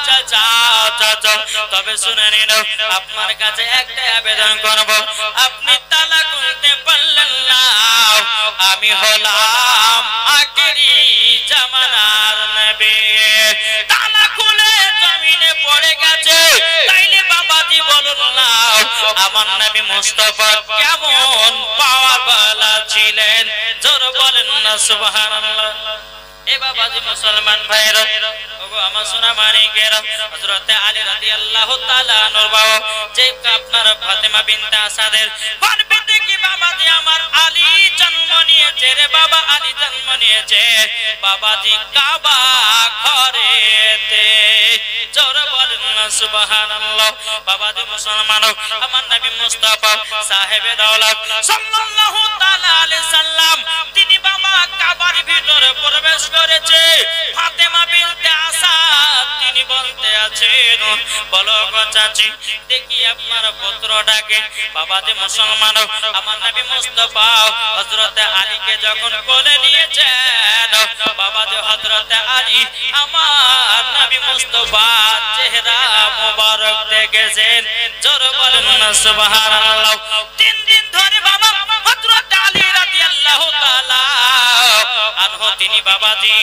চাচা চাচা তবে শুনে নিন আপনার কাছে একটা আবেদন করব আপনি তালা খুলতে পারলেন না আমি হলাম আখেরি জামানার নবী তালা খুলে জমিনে পড়ে গেছে তাইলে বাবাজি বলুন না আমার নবী মুস্তাফা কেমন পাওয়ার বালা ছিলেন জোর বলেন না সুবহানাল্লাহ এ বাবাজি মুসলমান ভাইরা ওগো আমার সোনা মানিকেরা হযরত আলী রাদিয়াল্লাহু তাআলা আনহু বাবা যে আপনার ফাতেমা বিনতে আসাদের পারবেতে কি বাবাজি আমার আলী জন্ম নিয়েছে রে বাবা আলী জন্ম নিয়েছে বাবাজি কাবা ঘরেতে জোর বলেন না সুবহানাল্লাহ বাবাজি মুসলমান আমার নবী মুস্তাফা সাহেবে দৌলত সাল্লাল্লাহু তাআলা আলাইহি সাল্লাম তিনি বাবা কাবার ভিতরে প্রবেশ করেছে ফাতেমা বিনতে আসাদ তিনি বলতে আছেন বলো গো চাচি দেখি আপনার পুত্রটাকে বাবাজি মুসলমান আমার নবী মুস্তাফা হযরত আলীকে যখন কোলে নিয়েছেন বাবাজি হযরত আলী আমার নবী মুস্তাফা চেহারা মোবারক দেখেছেন জোর বলেন না সুবহানাল্লাহ 3 দিন ধরে বাবা হযরত আলী রাদিয়াল্লাহু তাআলা আনহু তিনি বাবাজি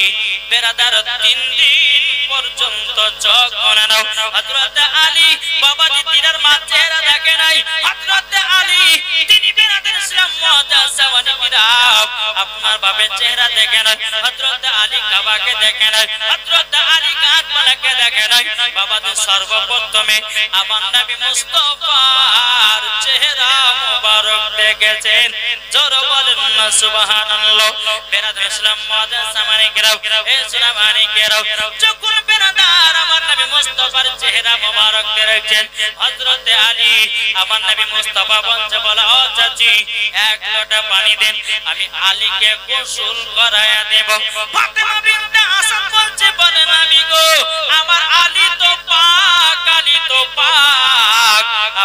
বেরাদার 3 দিন পর্যন্ত চোখ মনে নাও হযরত আলী বাবাজি তিনার মা চেহারা দেখে নাই হযরত আলী তিনি বেরাদার ইসলাম মুআজ্জাসাওয়ানি কিরাম আপনার বাবার চেহারা দেখে নাই হযরত আলী কাবাকে দেখে নাই হযরত আলী গাছপালাকে দেখে নাই বাবাজি সর্বপ্রথমে আমার নবী মুস্তাফার চেহারা মোবারক দেখেছেন জোর বলেন না সুবহানাল্লাহ বেরাদার ইসলাম মুআজ্জাসাওয়ানি কিরাম এ সুলামানি কিরাম যখন বেরাদার আমার নবী মুস্তাফার চেহারা মোবারক দেখেন হযরত আলী আমার নবী মুস্তাফা বলছে বলা ও চাচি এক লোটা পানি দেন আমি আলীকে গোসল করায়া দেব ফাতেমা বিনতে আসাদ বলছে বলেন আমি গো আমার আলী তো পাক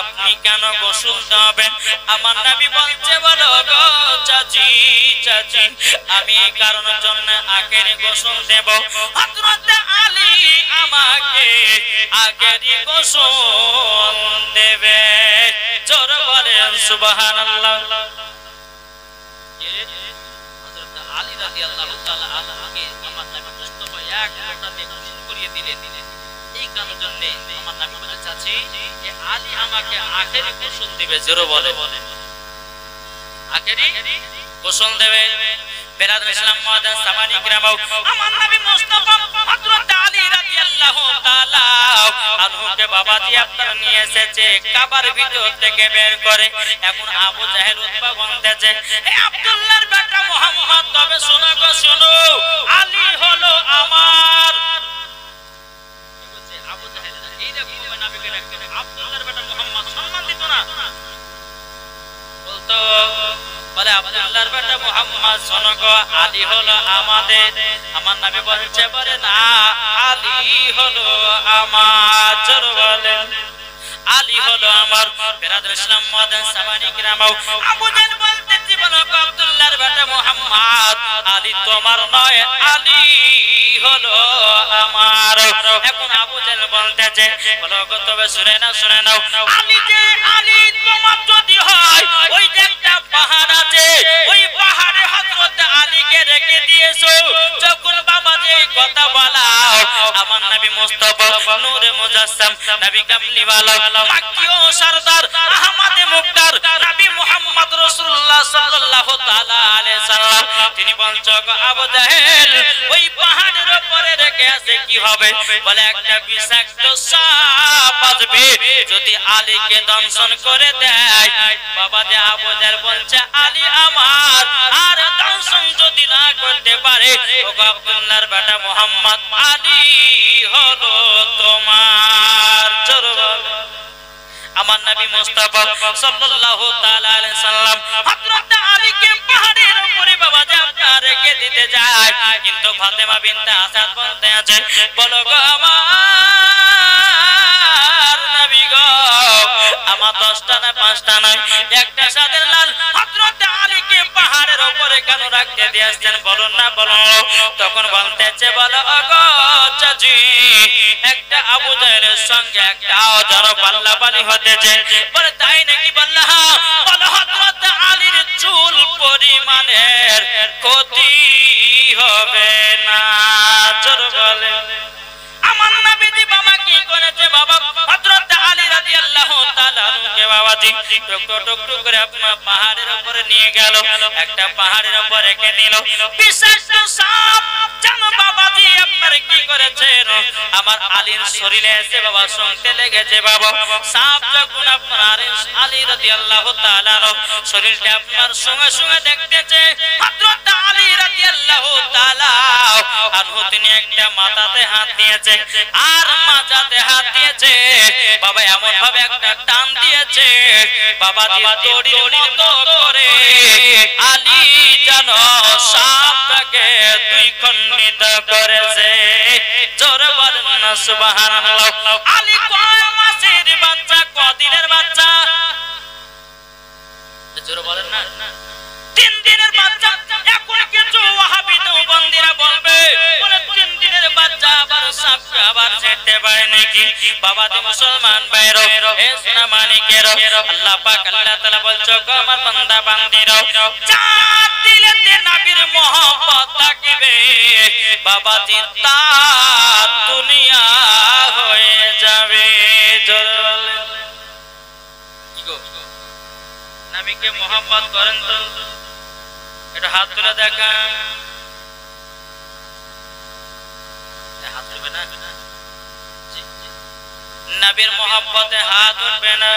আপনি কেন গোসল দেবেন আমার নবী বলছে বলো গো চাচি চাচি আমি এই কারণের জন্য আখেরি গোসল দেব হযরত আলী আমাকে আখেরি গোসল দেবে জোর বলেন সুবহানাল্লাহ হযরত আলী রাদিয়াল্লাহু তাআলা আনহুকে আমার নবী মুস্তাফা এক লোটাতে গোসল করিয়ে দিলেন এই কারণের জন্য আমার নবী বলে চাচি যে আলী আমাকে আখেরি গোসল দিবে জোর বলে আখেরি গোসল দেবে বেরাদার ইসলাম মুআজ্জাসাওয়ানি কিরাম আমার নবী মুস্তাফা হযরত আলী রাদিয়াল্লাহু তাআলা আনহুকে বাবাজি আপনারা নিয়ে এসেছে কাবার ভিতর থেকে বের করে এখন আবু জাহেল উতবা বলতেছে হে আব্দুল্লাহর বেটা মুহাম্মদ তবে শোনো গো শোনো আলী হলো আমার আবু জাহেল এই দেখো নবীকে ডাকতে আব্দুল্লাহর বেটা মুহাম্মদ সম্মান দিত না বলতো বলে আব্দুল্লাহর বেটা মুহাম্মদ শোনো গো আলী হলো আমাদের আমার নবী বলছে বলে না আলী হলো আমার জোর বলেন আলী হলো আমার বেরাদার ইসলাম মুআজ্জাসাওয়ানি কিরাম আবু জাহেল বলতেছে বলো আব্দুল্লাহর বেটা মুহাম্মদ আলী তোমার নয় আলী হলো আমার এখন আবু জাহেল বলতেছে বলো গো তবে শুনে নাও আলী তোমার যদি হয় ওই যে একটা পাহাড় আছে ওই পাহাড়ে হযরত আলীকে রেখে দিয়েছো যখন বাবাজি কথা বলা আমার নবী মুস্তাফা নূরে মুজাসসাম নবী কামলিওয়ালা মাক্কি ও সরদার আহমদে মুক্তার নবী মুহাম্মদ রাসূলুল্লাহ সাল্লাল্লাহু তাআলা আলাইহি সাল্লাম তিনি বলছো গো আবু জাহেল ওই পাহাড়ের উপরে রেখে আছে কি হবে বলে একটা বিষাক্ত সাপ আসবে যদি আলীকে দংশন করে দেয় বাবাজি আবু জাহেল বলছে আলী আমার আর দংশন যদি না করতে পারে ওগো আব্দুল্লাহর বেটা মুহাম্মদ আলী হলো তোমার জোর আমার নবী মুস্তাফা সাল্লাল্লাহু তাআলা আলাইহি সাল্লাম হযরত আলীকে পাহাড়ের উপরে বাবাজি আপনারা রেখে দিতে যায় কিন্তু ফাতেমা বিনতে আসাদ বলতে আছে বলো গো আমার নবী গো আমার 10টা না 5টা নয় একটা সাদের লাল হযরত আলীকে পাহাড়ের উপরে কেন রাখতে দিয়েছেন বলুন না বলো তখন বলতেছে বলো গো চাচি একটা আবু জাহেলের সঙ্গে একটাও যেন পাল্লাপাল্লি হতেছে। বলে তাই নাকি? বললা হ্যাঁ। বলে হযরত আলীর চুল পরিমাণের ক্ষতি হবে না। জোর বলে আমার নবীজি বাবা কি করেছে? বাবা হযরত আলী রাদিয়াল্লাহু তাআলা কে বাবাজি টুকরো টুকরো করে আপনার পাহাড়ের উপরে নিয়ে গেল। একটা পাহাড়ের উপরে রেখে দিল। বিশেষ সাপ জানো বাবাজি আপনার কি করেছেন? আমার আলীর শরীরে এসে বাবা শুনতে লেগেছে। বাবা সাপ যখন আপনার আলী রাদিয়াল্লাহু তাআলা শরীরটা আপনার সঙ্গে সঙ্গে দেখতেছে, হযরত আলী রাদিয়াল্লাহু তাআলা আনহু তিনি একটা মাথাতে হাত দিয়েছে আর মাথাতে হাত দিয়েছে। বাবা এমন ভাবে একটা টান দিয়েছে বাবাজি দড়ির মতো করে আলী যেন সাপটাকে দুই খণ্ডিত করেছে। জোরে বলেন না সুবহানাল্লাহ। আলী কয় মাসের বাচ্চা, কদিনের বাচ্চা? জোরে বলেন না। 3 দিনের বাচ্চা। এখন কিছু ওয়াহাবি দেওবন্দিরা বলবে বলে 3 দিনের বাচ্চা আবার সাপকে আবার যেতে পারে নাকি? বাবাজি মুসলমান ভাইরা, হে সোনা মানিকের, আল্লাহ পাক আল্লাহ তাআলা বলছো গো আমার বান্দা বান্দিরা, যার দিলেতে নবীর মহব্বত থাকিবে বাবাজি তার দুনিয়া হয়ে যাবে। জোরে বলেন কি গো? নবীকে মহব্বত করেন তো? এটা হাত তুলে দেখা। হাত তুলবে না? নবীর মহব্বতে হাত উঠবে না।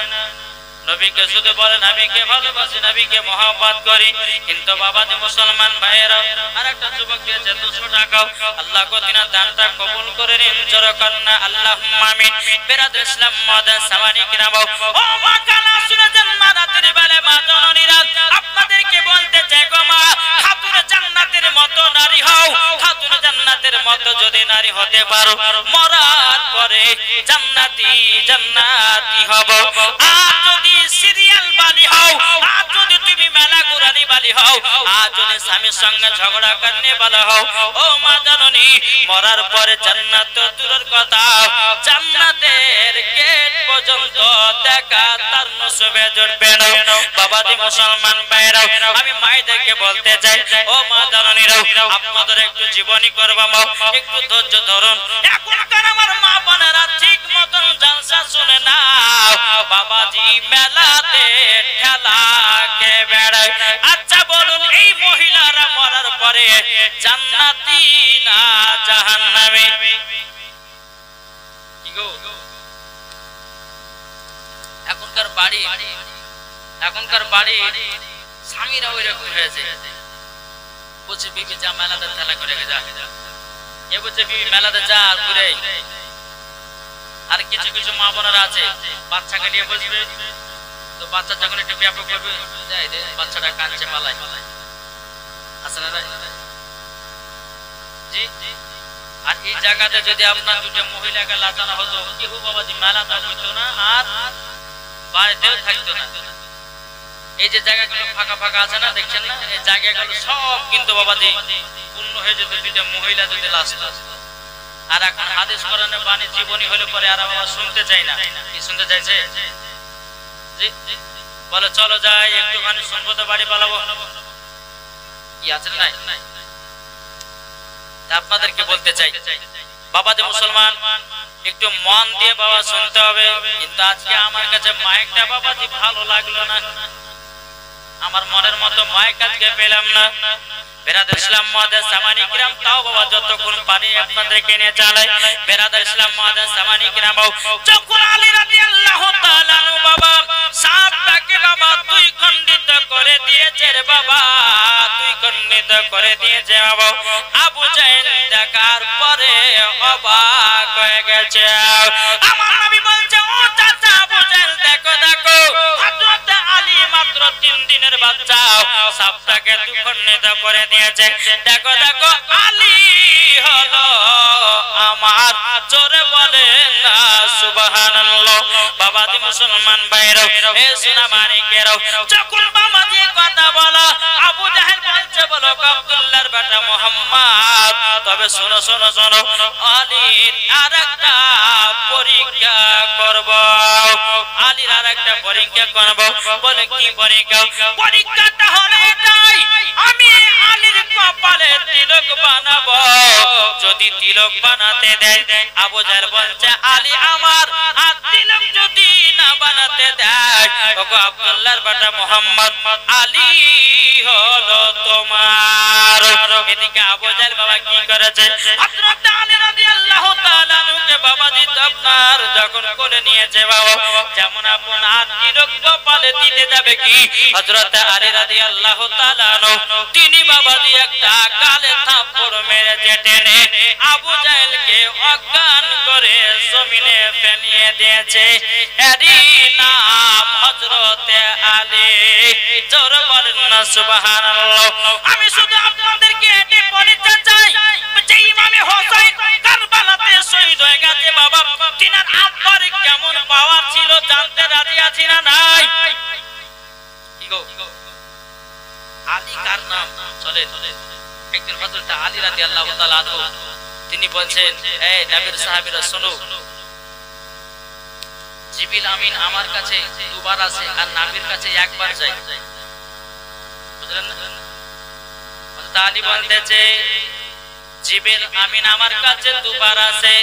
নবীকে শুধু বলে নবীকে ভালোবাসি, নবীকে মহব্বত করি। কিন্তু বাবাজি মুসলমান ভাইয়েরা, আরেকটা যুবক দিয়েছে 200 টাকা। আল্লাহ কতিনা দানটা কবুল করে নিন। জোরে কন্না আল্লাহুম্মা আমিন। বিরাদর ইসলাম মাদান সামানি কিরাম, ও মা কালা শুনেছেন মা রাতের বেলা মা জননীরা, আপনাদেরকে বলতে চাই গো মা, খাতুন জান্নাতের মতো নারী হও। খাতুন জান্নাতের মতো যদি নারী হতে পারো, মরার পরে জান্নাতি জান্নাতি হব। আর যদি সিরিয়াল বালি হও, আর যদি তুমি মেলা কুরানি বালি হও, আর যদি স্বামীর সঙ্গে ঝগড়া করনে বালা হও, ও মা জননী মরার পরে জান্নাত তো দূরের কথা, জান্নাতের গেট পর্যন্ত দেখা তার নসিবে জুটবে না। বাবাজি মুসলমান ভাইরা, আমি মায়েদেরকে বলতে চাই, ও মা জননীরা, আপনাদের একটু জীবনী করবা মা, একটু ধৈর্য ধরুন। এখনকার আমার মা বোনেরা ঠিক মতন জালসা শুনে না। বাবাজি মেলাতে ঠেলাকে বেড়ায়। আচ্ছা বলুন, এই মহিলারা মরার পরে জান্নাতি না জাহান্নামী? কি গো? এখনকার বাড়ি স্বামীরা ওই রকম হয়েছে। বলছে বিবি যা মেলাতে ঠেলা করে যা, এ বলছে বিবি মেলাতে যা ঘুরে। আর কিছু কিছু মা বোনেরা আছে বাচ্চাকে নিয়ে বসবে, তো বাচ্চা যখন একটু ব্যাপক করবে যাই দে বাচ্চাটা কাঁদছে পালায়। আছে না জি? আর এই জায়গাতে যদি আপনার দুটো মহিলাকে লাচানো হতো, কেউ বাবাজি মেলাটা হইতো না আর বাড়িতেও থাকতো না। এই যে জায়গাগুলো ফাঁকা ফাঁকা আছে না, দেখছেন না, এই জায়গাগুলো সব কিন্তু বাবাজি পূর্ণ হয়ে যেত দুটো মহিলা যদি লাশতো। আর এখন হাদিস কোরআনে বাণী জীবনী হলে পরে আর বাবা শুনতে চাই না। কি শুনতে চাইছে? জি বলে চলো যাই একটুখানি শুনবো তো বাড়ি পালাবো। কি আছে নাই? আপনাদেরকে বলতে চাই বাবাজি মুসলমান, একটু মন দিয়ে বাবা শুনতে হবে। কিন্তু আজকে আমার কাছে মাইকটা বাবাজি ভালো লাগলো না, আমার মনের মতো মাইক আজকে পেলাম না। বেরাদার ইসলাম মাদান সামানি কিরাম, তাও বাবা যতক্ষণ পারি আপনাদেরকে নিয়ে চালাই। বেরাদার ইসলাম মাদান সামানি কিরাম, যখন আলী রাদিয়াল্লাহু তাআলা বাবা সাপটাকে বাবা দুই খণ্ডিত করে দিয়েছে রে বাবা, দুই খণ্ডিত করে দিয়েছে বাবা। আবু জাহেল দেখার পরে অবাক হয়ে গেছে। আমার নবী বলছে, ও চাচা আবু জাহেল দেখো দেখো, হযরত আলী মাত্র 3 দিনের বাচ্চা সাপটাকে দুই খণ্ডিত করে দিয়েছে। দেখো দেখো আলী হলো আমার, জোরে বলেন না সুবহানাল্লাহ। বাবাজি মুসলমান ভাইরা, এ সোনা মানিকেরা, যখন বাবাজি কথা বলা আবু জাহেল বলছে বলো আব্দুল্লাহর বেটা মুহাম্মদ, তবে শোনো শোনো শোনো, আলীর আরেকটা পরীক্ষা করব, আলীর আরেকটা পরীক্ষা করব। বলে কি পরীক্ষা? পরীক্ষাটা হলো এটাই, আমি আলীর কপালে তিলক বানাবো, যদি তিলক বানাতে দেয়, আবু জাহেল বলছে আলী আমার, আর তিলক যদি না বানাতে দেয়, ওগো আব্দুল্লাহর বেটা মুহাম্মদ, আলী হলো তোমার। এদিকে আবু জাহেল বাবা কি করেছে? হযরত আলী রাদিয়াল্লাহু তাআলা আনহুকে বাবাজি আপনার যখন কোলে নিয়েছে বাবা, যেমন আপনার তিলক কপালে দিতে যাবে কি, হযরত আলী রাদিয়াল্লাহু তাআলা আনহু তিনি বাবাজি একটা গালে থাপ্পড় মেরেছে টেনে, আবু জাহেলকে অজ্ঞান করে জমিনে ফেলিয়ে দিয়েছে। এরই নাম হযরত আলী, জোরে বলেন না সুবহানাল্লাহ। আমি শুধু আপনাদেরকে এটি পরিচয় চাই, যে ইমামে হোসেন কারবালাতে শহীদ হয়ে গেছে বাবা, তিনার আব্বার কেমন পাওয়ার ছিল জানতে রাজি আছি না নাই? কি গো, আলী কার নাম? চলে একদিন হযরত আলী রাদিয়াল্লাহু তাআলা আনহু তিনি বলছেন, এই নবীর সাহাবীরা শোনো, জিবরিল আমিন আমার কাছে দুবার আসে আর নবীর কাছে একবার যায়, বুঝলেন না? হযরত আলী বলতেছে জিবরিল আমিন আমার কাছে দুবার আসে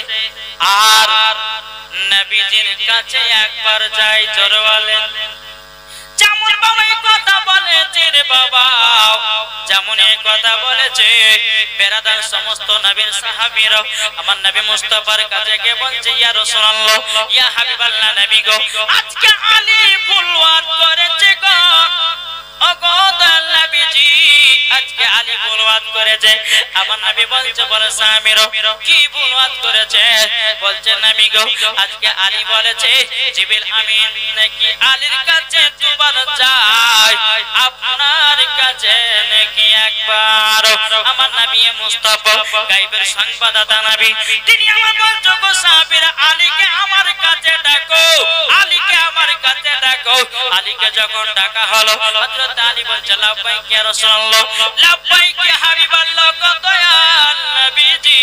আর নবীজির কাছে একবার যায়। জোরে বলেন। যেমন বাবা এই কথা বলেছে রে বাবা, যেমন এই কথা বলেছে বেরাদার সমস্ত নবীর সাহাবীরা আমার নবী মুস্তাফার কাছে গিয়ে বলছে, ইয়া রাসূলুল্লাহ, ইয়া হাবিবাল্লাহ নবী গো, আজকে আলী ফুলওয়াত করেছে গো, ওগো নবীজি আজকে আলী ফুলওয়াত করেছে। আমার নবী বলছে, বলে সাহাবীরা কি ফুলওয়াত করেছে? বলছে নবী গো, আজকে আলী বলেছে জিবরিল আমিন নাকি আলীর কাছে দুবার যায়, আপনার কাছে নাকি একবার। আমার নবী মুস্তাফা গায়বের সংবাদদাতা নবী, তিনি আমার বলছো গো সাহাবীরা আলীকে আমার কাছে ডাকো, আলীকে আমার কাছে ডাকো। আলীকে যখন ডাকা হলো, হযরত আলী বলছে লাব্বাইক ইয়া রাসূলুল্লাহ, লাব্বাইক ইয়া হাবিবাল্লাহ, গো দয়াল নবীজি,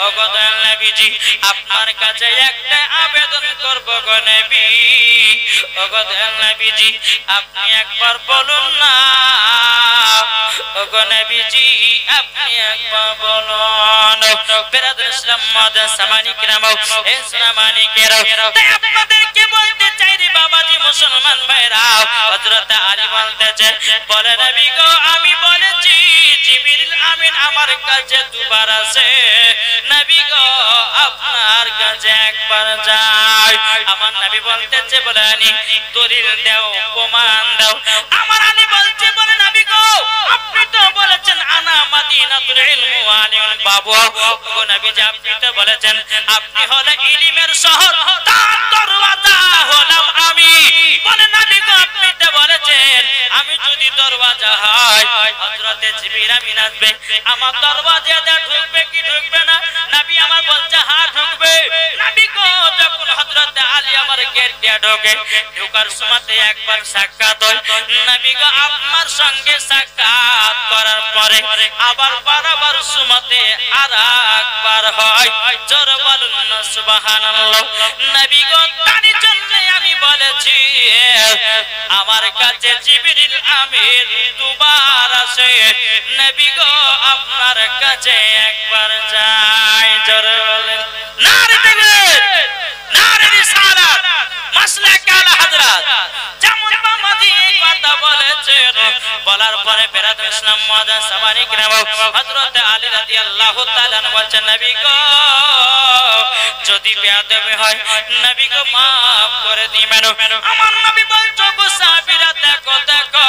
ও গো দয়াল নবীজি, আপনার কাছে একটা আবেদন করব গো নবী, ও গো দয়াল নবীজি, আপনি একবার বলুন না, ও গো নবীজি আপনি একবার বলুন। বেরাদর ইসলাম মাদার সামানি কিরাম, এ সামানি কিরাম, তাই আপনাদেরকে বলতে চাই রে বাবাজি মুসলমান ভাইরা, হযরত আলী বলতেছে, বলে নবী গো আমি বলেছি জিবরিল আমিন আমার কাছে দুবার আসে, নবী গো আপনার কাছে একবার যায়। আমার নবী বলতেছে, বলে আলী দলিল দাও, প্রমাণ দাও। আমার আলী বলছে, বলে নবী গো আপনি তো বলেছেন আনা মাদিনাতুল ইলম ওয়া আলিউল বাবু, গো নবীজি আপনি তো বলেছেন আপনি হলেন ইলমের শহর, তার দরওয়াজা হলাম আমি। বলে নবী গো আপনি তো বলেছেন আমি যদি দরওয়াজা হয় হযরতে জিবরিল আমিন আসবে, আমার দরওয়াজা দিয়ে ঢুকবে কি ঢুকবে না? নবী আমার বলছে হ্যাঁ ঢুকবে। নবী গো যখন হযরতে আলী আমার গেট দিয়ে ঢোকে, ঢোকার সময়তে একবার সাক্ষাৎ হয়, নবী গো আপনার সঙ্গে সাক্ষাৎ করার পরে আবার বারবার সময়তে আরেকবার হয়। জোরে বলুন না সুবহানাল্লাহ। নবী গো তার জন্য আমি বলেছি আমার কাছে জিবরিল আমিন দুবার আসে, নবী গো আপনার কাছে একবার যায়। জোরে বলেন নারে তাকবীর, নারে রিসালাত, মাসলাক আলা হযরত। যেমন বাবাজি এই কথা বলেছেন, বলার পরে বেরাদর ইসলাম মাদার সামানি কিরাম, হযরত আলী রাদিয়াল্লাহু তাআলা বলছেন, নবী গো যদি বেয়াদবি হয় নবী গো maaf করে দিবেন। আমার নবী বলছো গো সাহাবীরা দেখো দেখো,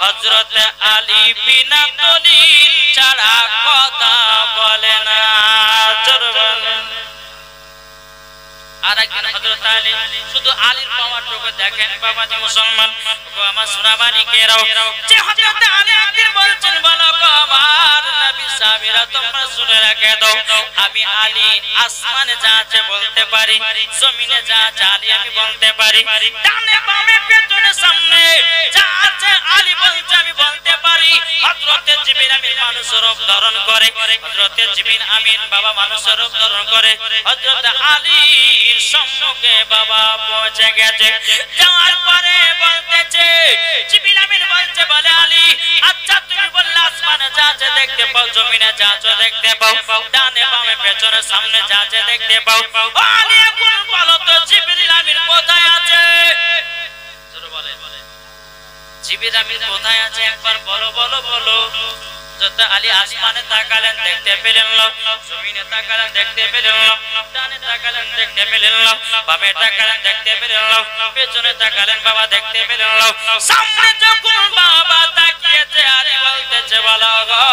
হযরত আলী বিনা দলিল ছাড়া কথা বলে না। জোরে বলেন। আর একদিন হযরত আলী শুধু আলীর পাওয়ারটুকু দেখেন বাবাজি মুসলমান, আমার সোনাবানি কেরাও, যে হযরত আলী একদিন বলছেন বলো গো আমার নবী সাহাবীরা তোমরা শুনে রেখে দাও আমি আলী আসমানে যা আছে বলতে পারি জমিনে যা আছে আলী আমি বলতে পারি ডানে বামে পেছনে সামনে যা আছে আলী বলছে আমি বলতে পারি হযরতে জিবরিল আমিন মানুষের রূপ ধারণ করে হযরতে জিবরিল আমিন বাবা মানুষের রূপ ধারণ করে হযরত আলীর সম্মুখে বাবা পৌঁছে গেছে যাওয়ার পরে বলতেছে জিবরিল আমিন বলছে বলে আলী আচ্ছা তুমি বললে আসমানে যা আছে দেখতে পাও জমিনে যা আছে দেখতে পাও ডানে বামে পেছনে সামনে যা আছে দেখতে পাও আলী এখন বলো তো জিবরিল আমিন কোথায় আছে জোরে বলে জিবরিল আমিন কোথায় আছে একবার বলো বলো বলো যত আলী আসমানে তাকালেন দেখতে পেলেন না জমিনে তাকালেন দেখতে পেলেন না ডানে তাকালেন দেখতে পেলেন না বামে তাকালেন দেখতে পেলেন না পেছনে তাকালেন বাবা দেখতে পেলেন না সামনে যখন বাবা তাকিয়েছে আলী বলতেছে বলো গো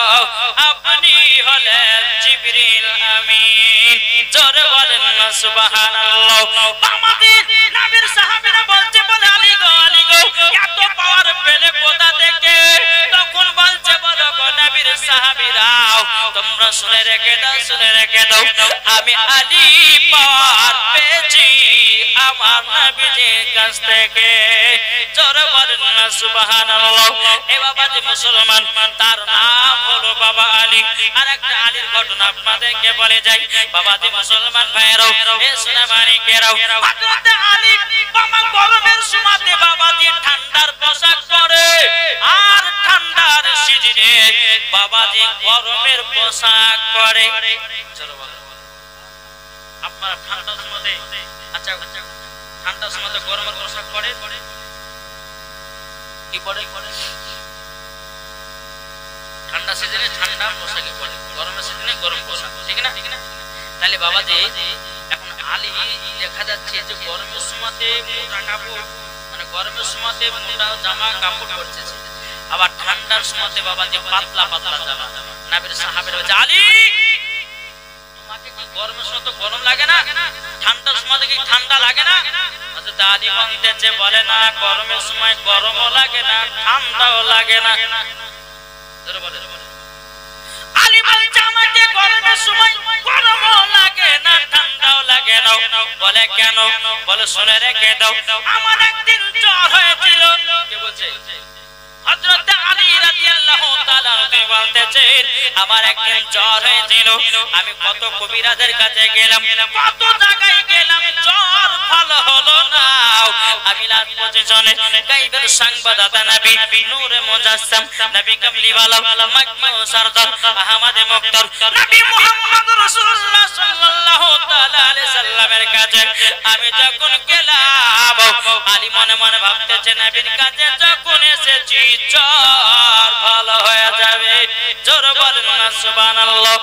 আপনি হলেন জিবরিল আমিন জোরে বলেন না সুবহানাল্লাহ আমাদের নবীর সাহাবীরা বলছে বলে আলী গো এত পাওয়ার পেলে কোথা থেকে তখন বলছে বলো গো নবীর সাহাবীরা তোমরা শুনে রেখে দাও আমি আলী পাওয়ার পেয়েছি আমার নবীজির কাছ থেকে জোরে বলেন না সুবহানাল্লাহ এ বাবা যে মুসলমান তার নাম হলো বাবা আলী আরেকটা আলীর ঘটনা আপনাদেরকে বলে যাই বাবা যে মুসলমান ভাইরাও এ সোনা মানিকেরাও হযরত আলী বাবা গরমের সময়তে বাবা যে ঠান্ডার পোশাক পরে আর ঠান্ডার সিজনে বাবা যে গরমের পোশাক পরে চলো বলো আপনারা ঠান্ডার সময়তে আচ্ছা ঠান্ডার সময়তে গরমের পোশাক পরে কি পরে ঠান্ডা সিজনে ঠান্ডা পোশাক পরে গরমের সিজনে গরম পোশাক ঠিক না তাহলে বাবা যে এখন আলী দেখা যাচ্ছে যে গরমের সময়তে মোটা কাপড় মানে গরমের সময়তে মোটা জামা কাপড় পরতেছে আবার ঠান্ডার সময়তে বাবা যে পাতলা পাতলা জামা নবীর সাহাবীরা বলে আলী তোমাকে কি গরমের সময় তো গরম লাগে না ঠান্ডার সময় কি ঠান্ডা লাগে না হযরত আলী বলতেছে বলে না গরমের সময় গরমও লাগে না ঠান্ডাও লাগে না জোরে বলে আলী বলছে আমাকে গরমের সময় গরমও লাগে না ঠান্ডাও লাগে না বলে কেন বলে শুনে রেখে দাও আমার একদিন জ্বর হয়েছিল কে বলছে হযরত আলী রাদিয়াল্লাহু তাআলা তিনি বলতেছেন আমার একদিন জ্বর হয়েছিল আমি কত কবিরাজের কাছে গেলাম কত জায়গায় গেলাম জ্বর ভালো হলো না আমি লাস্ট পজিশনে গায়বের সংবাদদাতা নবী নূরে মুজাসসাম নবী কামলিওয়ালা মক্কা সরদার আহমদ মুক্তার নবী মুহাম্মদ রাসূলুল্লাহ সাল্লাল্লাহু তাআলা আলাইহি সাল্লামের কাছে আমি যখন গেলাম আলী মনে মনে ভাবতেছে নবীর কাছে যখন এসেছি জ্বর ভালো হয়ে যাবে জোরে বলেন না সুবহানাল্লাহ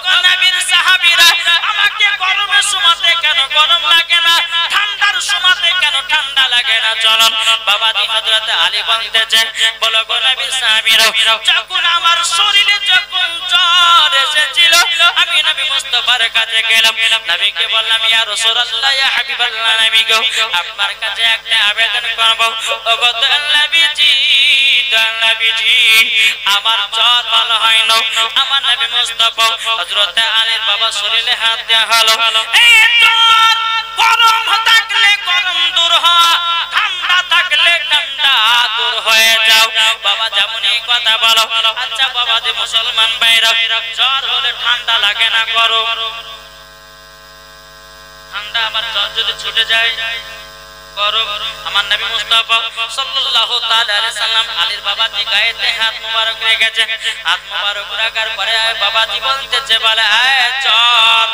ও নবীর সাহাবীরা আমাকে গরমের সময়তে কেন গরম লাগে না ঠান্ডার সময়তে কেন ঠান্ডা লাগে না চলুন বাবা দি হযরত আলী বলতেছে বলো গো নবীর সাহাবীরা যখন আমার শরীরে যখন জ্বর এসেছিল আমি নবী মুস্তাফার কাছে গেলাম নবীকে বললাম ইয়া রাসূলুল্লাহ ইয়া হাবিবাল্লাহ নবী গো আপনার কাছে একটা আবেদন করব ওগো নবীজি নবীজি আমার জ্বর ভালো হয় না আমার নবী মুস্তাফা হযরত আলীর বাবা শরীরে হাত দেয়া হলো এই জ্বর গরম থাকলে গরম দূর হয় ঠান্ডা থাকলে ঠান্ডা দূর হয়ে যাও বাবা যেমন এই কথা বলো আচ্ছা বাবা যে মুসলমান ভাইরা জ্বর হলে ঠান্ডা লাগে না গরম ঠান্ডা আমার জ্বর যদি ছুটে যায় গরম আমার নবী মুস্তাফা সাল্লাল্লাহু তাআলা আলাইহি সাল্লাম আলীর বাবাজি গায়েতে হাত মোবারক রেখেছে হাত মোবারক রাখার পরে বাবাজি বলতেছে বলে আয় জ্বর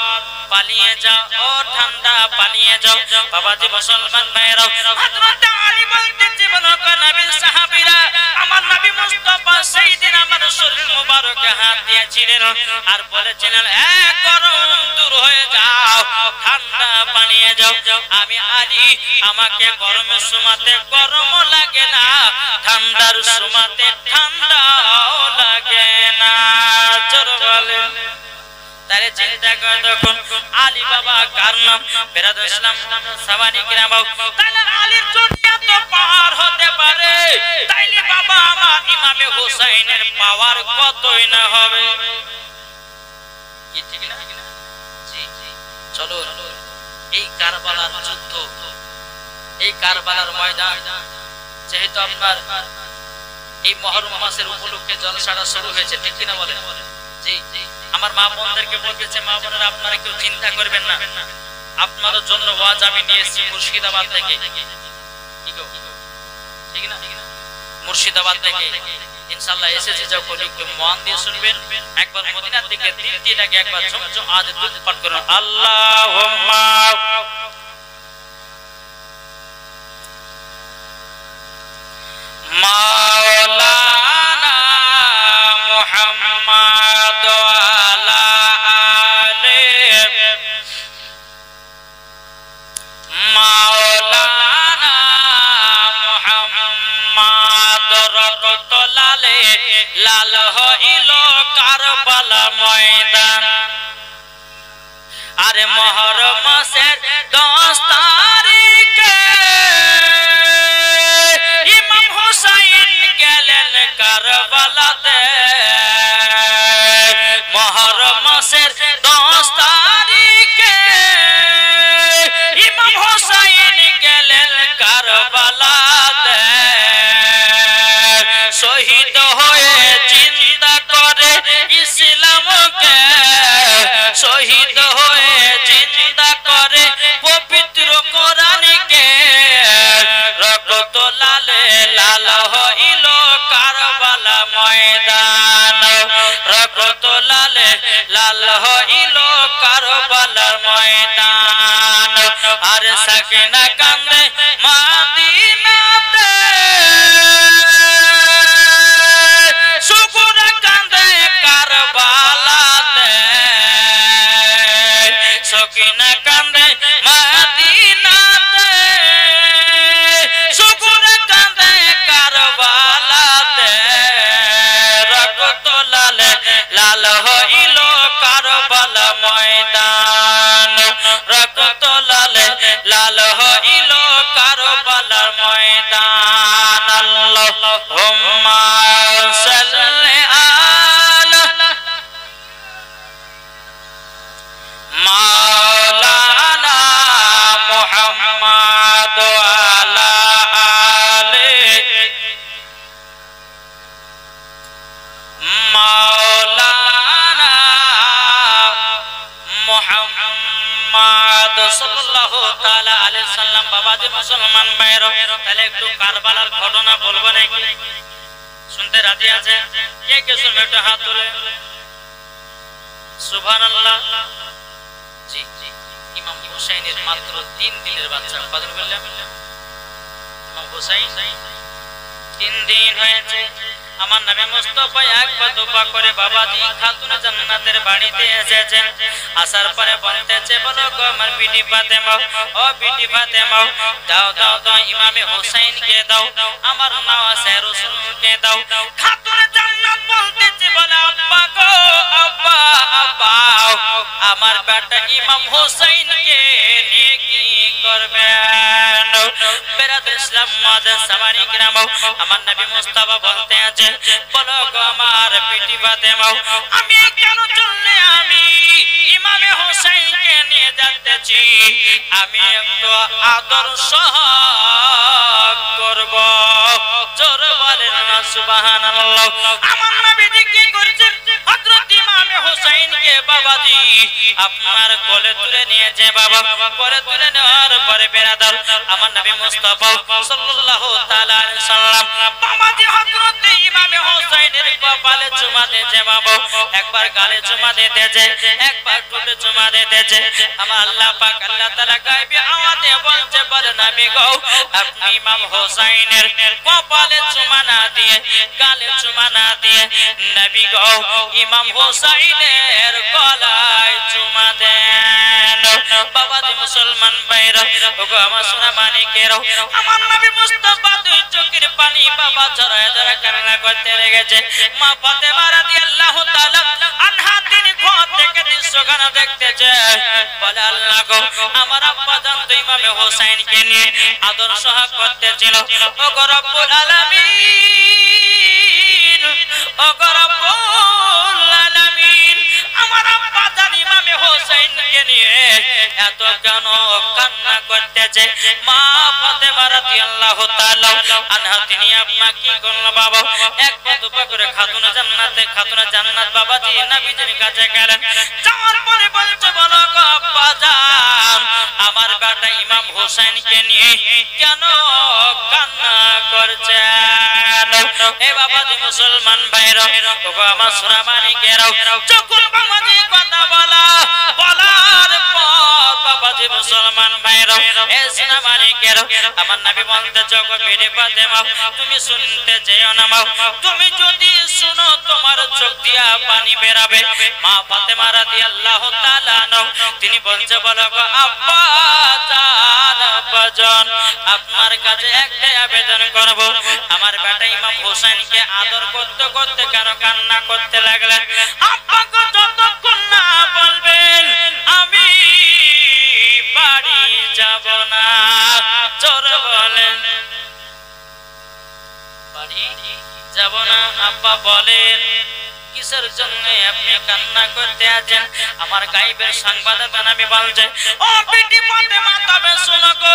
পালিয়ে যাও ও ঠান্ডা পালিয়ে যাও বাবাজি মুসলমান ভাইরা হযরত আলী বলতেছে বলো নবীর সাহাবীরা আমার নবী মুস্তাফা সেই দিন আমার শরীর মোবারকে হাত দিয়েছিলেন আর বলেছিলেন এ গরম দূর হয়ে যাও ঠান্ডা পালিয়ে যাও আমি আলী আমাকে গরমের সময়তে গরমও লাগে না ঠান্ডার সময়তে ঠান্ডাও লাগে না জোরে বলেন তাহলে চিন্তা করে দেখুন আলী বাবা কার নাম বেরাদুল ইসলাম সামানি কিরাম তাহলে আলীর জন্য এত পাওয়ার হতে পারে তাইলে বাবা আমার ইমামে হুসাইনের পাওয়ার কতই না হবে কি ঠিক না জি জি চলো এই কারবালার যুদ্ধ এই কারবালার ময়দান যেহেতু আপনার এই মুহররম মাসের উপলক্ষে জলসাটা শুরু হয়েছে ঠিক কি না বলেন জি জি আমার মা বোনদেরকে বলতেছে মা বোনেরা আপনারা কেউ চিন্তা করবেন না আপনাদের জন্য ওয়াজ আমি নিয়ে এসেছি মুর্শিদাবাদ থেকে ঠিক না মুর্শিদাবাদ থেকে ইনশাআল্লাহ এসেছি যখন একটু মন দিয়ে শুনবেন একবার মদিনার দিকে তিনটিটাকে একবার ঝুমঝুম আজ দুধ পাঠ করুন আল্লাহুম্মা মাওলানা মুহাম্মদ আলা আলি মাওলানা মুহাম্মদ রক্ত লালে লাল হইলো কারবালা ময়দান আরে মুহররম মাসের 10 তারিখে ইমাম হুসাইন গেলেন কারবালাতে মুহররম মাসের 10 তারিখে ইমাম হুসাইন গেলেন কারবালাতে শহীদ হয়ে জিন্দা করে ইসলামকে শহীদ হয়ে জিন্দা করে পবিত্র কোরআনকে রক্ত লালে লাল হইলো কারবালা ময়দান রক্ত লালে লাল হইলো কারবালার ময়দান আর সাকিনা কান্দে মদিনাতে সুকুরা কান্দে কারবালাতে সকিনা কান্দে মদিনাতে সুকুরা কান্দে কারবালাতে রক্ত লালে লাল হইলো কারবালা ময়দান রক্ত লালে লাল হইলো কারবালার ময়দান আল্লাহুম্মা সাল্লি আলা মাওলানা মুহাম্মদ আলা আলি মাওলানা মুহাম্মদ সাল্লাল্লাহু তাআলা আলাইহি সাল্লাম বাবাজি মুসলমান ভাইরা তাহলে একটু কারবালার ঘটনা বলবো নাকি শুনতে রাজি আছে কে কে শুনবে একটু হাত তুলে সুবহানাল্লাহ জি জি ইমাম হুসাইনের মাত্র 3 দিনের বাচ্চা কদর বললাম ইমাম হুসাইন 3 দিন হয়েছে আমার নবী মুস্তাফা একবার দুবা করে বাবাজি খাতুন জান্নাতের বাড়িতে এসেছেন আসার পরে বলতেছে বলো গো আমার বিটি ফাতেমা ও বিটি ফাতেমা দাও দাও দাও ইমামে হুসাইনকে দাও আমার নওয়াজে রাসূলকে দাও খাতুন জান্নাত বলতেছে বলে আব্বা গো আব্বা আব্বা আমার বেটা ইমাম হুসাইনকে নিয়ে কি করবেন বেরাদুল ইসলাম মাদার সামানি কিরাম আমার নবী মুস্তাফা বলতে আছে বলো গো আমার বিটি ফাতেমা আমি কেন চললে আমি ইমামে হুসাইনকে নিয়ে যাচ্ছি আমি একটু আদর সহ করব জোরে বলেন না সুবহানাল্লাহ আমার নবীজি কি করেছেন হযরত ইমামে হুসাইনকে বাবাজি আপনার কোলে তুলে নিয়েছে বাবা কোলে তুলে নেওয়ার পরে বেরাদার আমার নবী মুস্তাফা সাল্লাল্লাহু তাআলা আলাইহি সাল্লাম বাবাজি হযরত ইমামে হুসাইনের কপালে চুমা দিয়েছে বাবা একবার গালে চুমা দিয়েছে একবার ঠোঁটে চুমা দিয়েছে আমার আল্লাহ পাক আল্লাহ তাআলা গায়বী আওয়াজে বলছে বলে নবী গো আপনি ইমাম হুসাইনের কপালে চুমা না দিয়ে গালে চুমা না দিয়ে নবী গো ইমাম হুসাইনের গলায় চুমা দেন বাবাজি মুসলমান ভাইরা ওগো আমার সোনা মানিকেরা আমার নবী মুস্তাফা দুই চোখের পানি বাবা ঝরা ঝরা কান্না করতে লেগেছে মা ফাতেমা রাদিয়াল্লাহু তাআলা আনহা তিনি ঘর থেকে দৃশ্য কেন দেখতেছে বলে আল্লাহ গো আমার আব্বা জান তো ইমামে হোসেনকে নিয়ে আদর সহা করতেছিল ও গো রব্বুল আলামিন ও গো রব্বুল আলামিন আমার আব্বা জান ইমামে হোসেনকে নিয়ে এত কেন কান্না করতেছে মা ফাতেমা রাদিয়াল্লাহু তাআলা আনহা তিনি আম্মা কি করলো বাবা এক পা করে খাতুনে জান্নাত বাবাজি নবীজির কাছে গেলেন যাওয়ার পরে বলছে বলো গো আব্বা জান আমার বেটা ইমাম হোসেনকে নিয়ে কেন কান্না করছেন এ বাবাজি মুসলমান ভাইরা ওগো আমার সুরামানিকেরা যখন বাবাজি কথা বলার পর বাবাজি মুসলমান ভাইরা এ সুরামানিকেরা আমার নবী বলতে চোখ বেড়ে ফাতেমা তুমি শুনতে যেও না মা তুমি যদি শুনো তোমার চোখ দিয়া পানি বেরাবে মা ফাতেমা রাদিয়াল্লাহু তাআলা তিনি বলছে বলো গো আব্বা জান আপনার কাছে একটা আবেদন করব আমার বেটা ইমাম হোসেনকে আদর করতে করতে কেন কান্না করতে লাগলেন আব্বাকে যতক্ষণ না বলবেন আমি বাড়ি যাব না জোরে বলেন বাড়ি যাব না আব্বা বলেন কিসের জন্য আপনি কান্না করতে আছেন আমার গায়েবের সংবাদদাতা নবী বলছে ও বিটি ফাতেমা তবে শোনো গো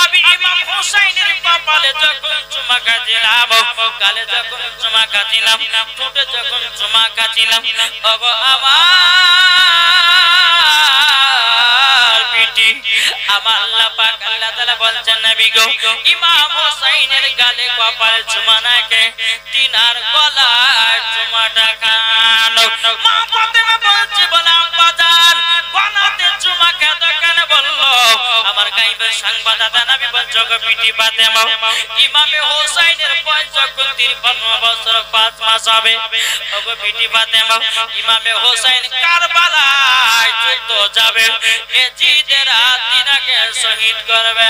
আমি ইমাম হোসেনের কপালে যখন চুমা খাচ্ছিলাম গালে যখন চুমা খাচ্ছিলাম ঠোঁটে যখন চুমা খাচ্ছিলাম ওগো আমার বিটি আমার আল্লাহ পাক আল্লাহ তাআলা বলছেন নবী গো ইমাম হোসেনের গালে কপালে চুমা নাকে তিনার গলায় চুমাটা খান মা ফাতেমা বলছে বলে আব্বা জান গলাতে চুমা খেত কেন বললো আমার গায়েবের সংবাদদাতা নবী বলছে গো বিটি ফাতেমা ইমামে হোসেনের বয়স যখন 53 বছর 5 মাস হবে ওগো বিটি ফাতেমা ইমামে হোসেন কারবালায় যুদ্ধ যাবে এজিদেরা তিনাকে শহীদ করবে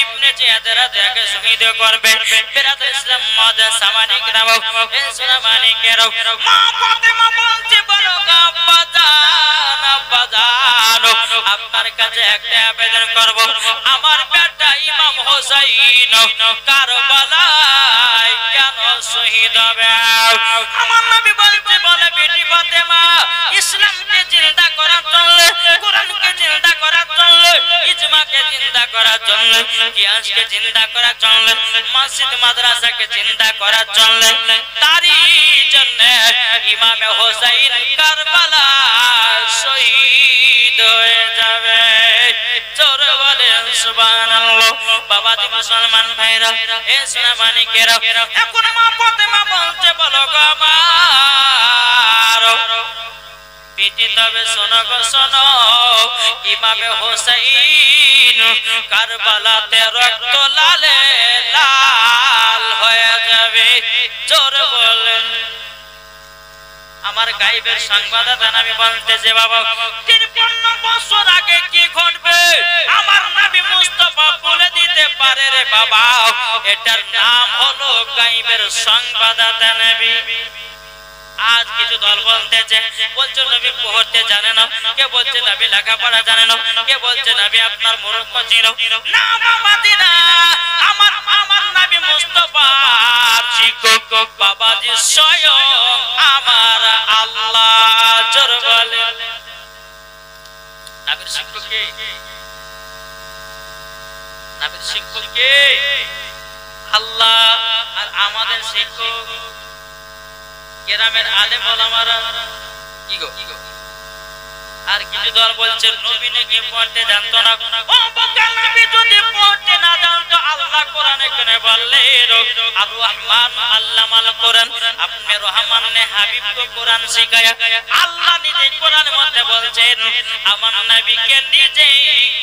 ইবনে জিয়াদেরা তাকে শহীদ করবে বিরাদর ইসলাম মাদার সামানিক রাও এ সুরামানিকের মা ফাতেমা বলছে বলো আব্বা জান আপনার কাছে একটা আবেদন করব আমার বেটা ইমাম হোসেন কারবালায় কেন শহীদ হবে আমার নবী বলছে বলে বেটি ফাতেমা ইসলামকে জিন্দা করার জন্য কোরআনকে জিন্দা করার জন্য ইজমাকে জিন্দা করার জন্য ইতিহাসকে জিন্দা করার জন্য মসজিদ মাদ্রাসাকে জিন্দা করার জন্য তারই জন্য ইমাম হোসেন কারবালায় শহীদ হয়ে যাবে জোরে বলেন সুবহানাল্লাহ বাবাজি মুসলমান ভাইরা এ সোনামানিকেরা এখন মা ফাতেমা বলছে বলো গো আমার বেটি তবে শোনো গো শোনো ইমামে হোসেন কারবালাতে রক্ত লালে লাল হয়ে যাবে জোরে বলেন আমার গায়েবের সংবাদদাতা নবী বলতেছে বাবা 53 বছর আগে কি ঘটবে আমার নবী মুস্তাফা বলে দিতে পারে রে বাবা এটার নাম হলো গায়েবের সংবাদদাতা নবী আজ কিছু দল বলতেছে বলছে নবী পড়তে জানে না কে বলছে নবী লেখাপড়া জানে না কে বলছে নবী আপনার মূর্খ ছিল না বাবাজি না আমার নবী মুস্তাফার শিক্ষক বাবাজি স্বয়ং আমার আল্লাহ জোরে বলে নবীর শিক্ষক কে নবীর শিক্ষক কে আল্লাহ আর আমাদের শিক্ষক গ্রামের আলেম ওলামারা কি গো আর কিছু দল বলছে নবী নাকি পড়তে জানতো না ও বকাল নবী যদি পড়তে না জানতো আল্লাহ কোরআনে কেন বললেন আর রহমান আল্লামাল কোরআন আপনি রহমান নে হাবিবকে কোরআন শিখায়া আল্লাহ নিজে কোরআনের মধ্যে বলছেন আমার নবীকে নিজেই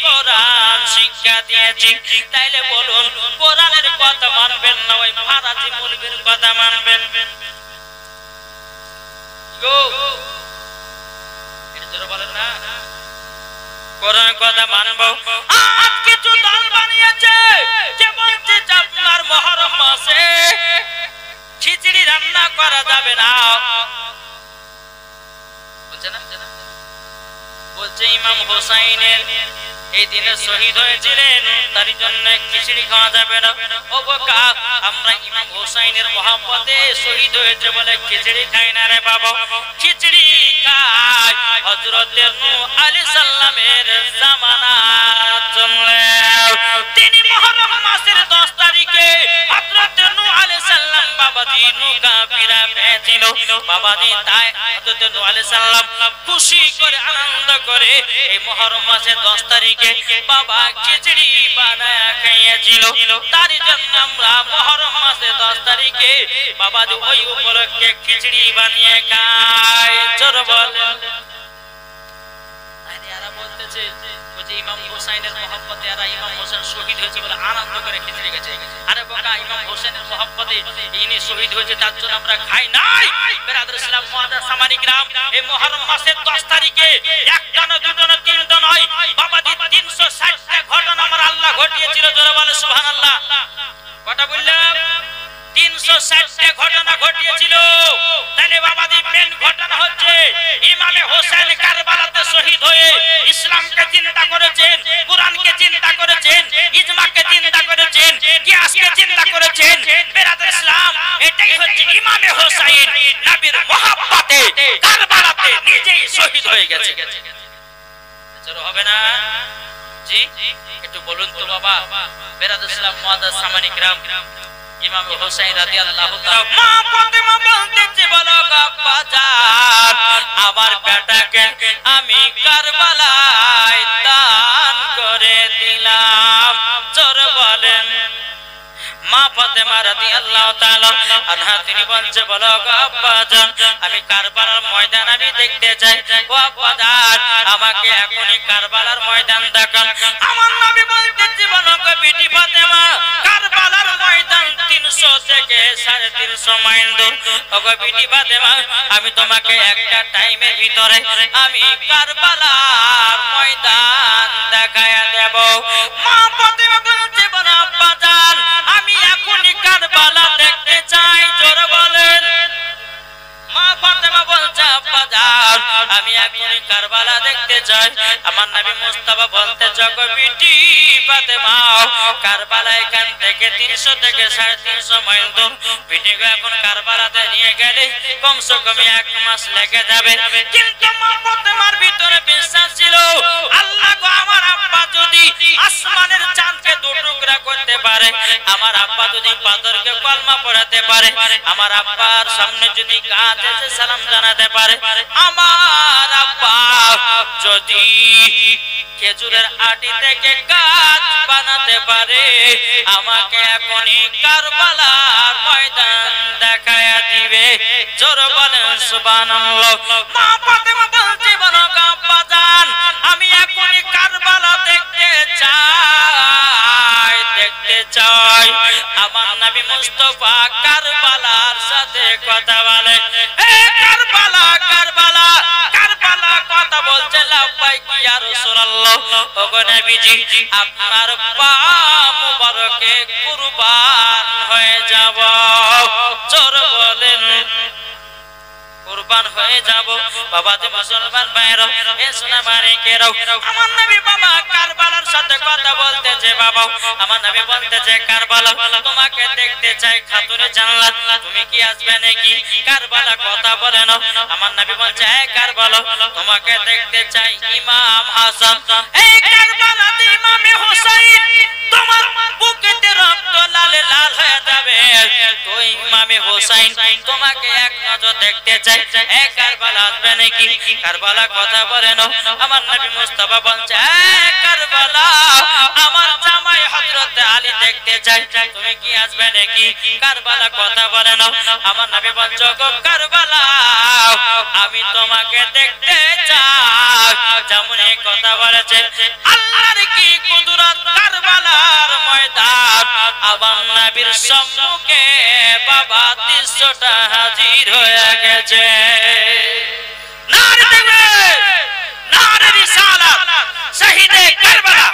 কোরআন শিক্ষা দিয়েছি তাইলে বলুন কোরআনের কথা মানবেন না ওই ফারাজি মুলবির কথা মানবেন গো এটা জোরে বলেন না কোরআনের কথা মানবো আজ কিছু দল বানিয়েছে যে বলছে আপনার মুহররম মাসে খিচুড়ি রান্না করা যাবে না বুঝছেন না বলছে ইমাম হোসাইনের এই দিনে শহীদ হয়েছিলেন, তার জন্য খিচুড়ি খাওয়া যাবে না। ও বোকা, আমরা ইমাম হোসাইনের মহব্বতে শহীদ হয়েছে বলে খিচুড়ি খাই না রে বাবা, খিচুড়ি খায় হযরতে নূহ আলাইহিস সালামের জামানা চললে। তিনি মুহররম মাসের 10 তারিখে হযরতে নূহ আলাইহিস সালাম বাবাজি নৌকা ফিরা পেয়েছিল। বাবাজি তাই হযরতে নূহ আলাইহিস সালাম খুশি করে আনন্দ করে এই মুহররম মাসের 10 তারিখে বাবা খিচুড়ি বানায়া খাইয়েছিল। তার জন্য আমরা মুহররম মাসের 10 তারিখে বাবাজি ওই উপলক্ষে খিচুড়ি বানিয়ে খাই। জোর বলেন। আরে বলতেছে যে ইমাম হোসেনের মহব্বতে এরা ইমাম হোসেন শহীদ হয়েছে বলে আনন্দ করে খিচুড়ি গেছে। আরে বোকা, ইমাম হোসেনের মহব্বতে ইনি শহীদ হয়েছে তার জন্য আমরা খাই নাই। বেরাদর ইসলাম মুআজ্জাজ সামানি গ্রাম, এই মুহররম মাসের 10 তারিখে একটা না দুটো না তিনটা নয় বাবাজি 360টা ঘটনা আমার আল্লাহ ঘটিয়েছিল। জোরে বলে সুবহানাল্লাহ। কটা বললাম? 360টা ঘটনা ঘটিয়েছিল। তাহলে বাবাজি মেন ঘটনা হচ্ছে ইমামে হোসেন কারবালাতে শহীদ হয়ে ইসলামকে চিন্তা করেছেন, কুরআনকে চিন্তা করেছেন, ইজমাকে চিন্তা করেছেন, কিয়াসকে চিন্তা করেছেন। বেরাদর ইসলাম, এটাই হচ্ছে ইমামে হোসেন নবীর মহব্বতে কারবালাতে নিজেই শহীদ হয়ে গেছে। জোরে হবে না? জি একটু বলুন তো বাবা। বেরাদর ইসলাম মুআজ্জাজ সামানি গ্রাম, ইমাম হোসেন রাদিয়াল্লাহু তাআলা মা ফাতেমা বলতেছে, বলো আব্বা জান আমার বেটাকে আমি কারবালায় দান করে দিলাম। জোরে বলেন। মা ফাতেমা রাদিয়াল্লাহু তাআলা আনহা তিনি বলছে, বলো আব্বা জান আমি কারবালার ময়দান আমি দেখতে চাই। ও আব্বা জান আমাকে এখনই কারবালার ময়দান দেখান। আমার নবী বলতেছে, বলো বিটি ফাতেমা কারবালার ময়দান 300 থেকে 350 মাইল দূর। ও বিটি ফাতেমা আমি তোমাকে একটা টাইমের ভিতরে আমি কারবালার ময়দান দেখায়া দেব। মা ফাতেমা বলছে, বলো আব্বা জান আমি এখনই কারবালা দেখতে চাই। জোরে বলেন। মা ফাতেমা বলছে, আব্বা জান আমি এখনই কারবালা দেখতে চাই। আমার নবী মুস্তাফা বলতে জগো বিটি ফাতেমা কারবালা এখান থেকে 300 থেকে 350 মাইল দূর। বিটিকে এখন কারবালাতে নিয়ে গেলে কমসে কম 1 মাস লেগে যাবে। কিন্তু মা ফাতেমার ভিতরে বিশ্বাস ছিল, আল্লাহ গো আমার আব্বা যদি আসমানের চাঁদকে 2 টুকরা করতে পারে, আমার আব্বা যদি পাথরকে কলমা পড়াতে পারে, আমার আব্বার সামনে যদি গাছ এসে সালাম জানাতে পারে, আমার আব্বা যদি খেজুরের আটি থেকে গাছ বানাতে পারে, আমাকে এখনই কারবালার ময়দান দেখায়া দিবে। জোরে বলেন সুবহানাল্লাহ। মা ফাতেমা বলছে, বলো আব্বা জান আমি এখনই কারবালা দেখতে চাই, দেখতে চাই। আমার নবী মুস্তাফা কারবালার সাথে কথা বলে, এ কারবালা কারবালা কারবালা কথা বলছে, লাব্বাইক ইয়া রাসূলুল্লাহ। ওগো নবীজি আপনার পা মুবারকে কুরবান হয়ে যাব। জোরে বলেন কুরবান হয়ে যাব। বাবা যে মুসলমান ভাইরা এ সোনা মানিকেরাও, আমার নবী বাবা কারবালার সাথে কথা বলতেছে। বাবা আমার নবী বলতেছে, কারবালা তোমাকে দেখতে চাই খাতুনে জান্নাত, তুমি কি আসবে নাকি? কারবালা কথা বলে না। আমার নবী বলছে, এই কারবালা তোমাকে দেখতে চাই ইমাম হাসান। এই কারবালা ইমামে হোসেন তোমার বুকেতে রক্ত লাল লাল হয়ে যাবে। তো ইমামে হোসেন তোমাকে এক নজর দেখতে চাই। এই কারবালা আসবে নাকি? কারবালা কথা বলে না। আমার নবী মুস্তাফা বলছে, এই কারবালা আমার জামাই হযরত আলী দেখতে চাই, তুমি কি আসবে নাকি? কারবালা কথা বলে না। আমার নবী বলছে, গো কারবালা আমি তোমাকে দেখতে চাই। যেমন এই কথা বলেছে, আল্লাহর কি কুদরত, কারবালার ময়দান আমার নবীর সম্মুখে বাবা 300টা হাজির হয়ে গেছে। নারে তাকবীর, নারে রিসালাত, শহীদে কারবালা,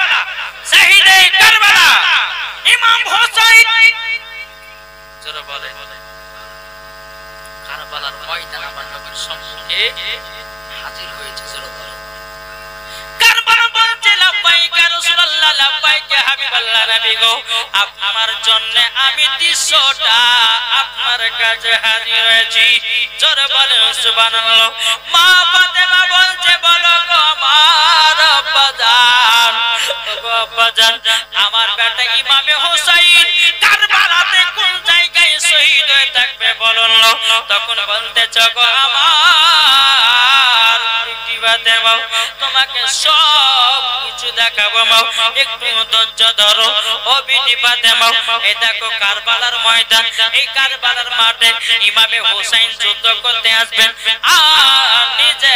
শহীদে কারবালা ইমাম হোসেন। জোরে বলে কারবালার ময়দান আমার নবীর সম্মুখে হাজির হয়েছে। জোরে বলে আমি বললাম নবী গো আপনার জন্য আমি 300টা আপনার কাছে হাজির হয়েছি জোরে বলেন সুবহানাল্লাহ মা ফাতেমা বলছে বলো গো আমার আব্বাজান গো আব্বাজান আমার বেটা ইমামে হোসেন কারবালাতে কোন জায়গায় শহীদ হয়ে থাকবে বলুন তখন বলতেছ গো আমার বিটি ফাতেমা তোমাকে সব কিছু দেখাবো মা একটু ধৈর্য ধরো ও বিটি ফাতেমা এই দেখো কারবালার ময়দান এই কারবালার মাঠে ইমামে হোসেন যুদ্ধ করতে আসবেন আর নিজে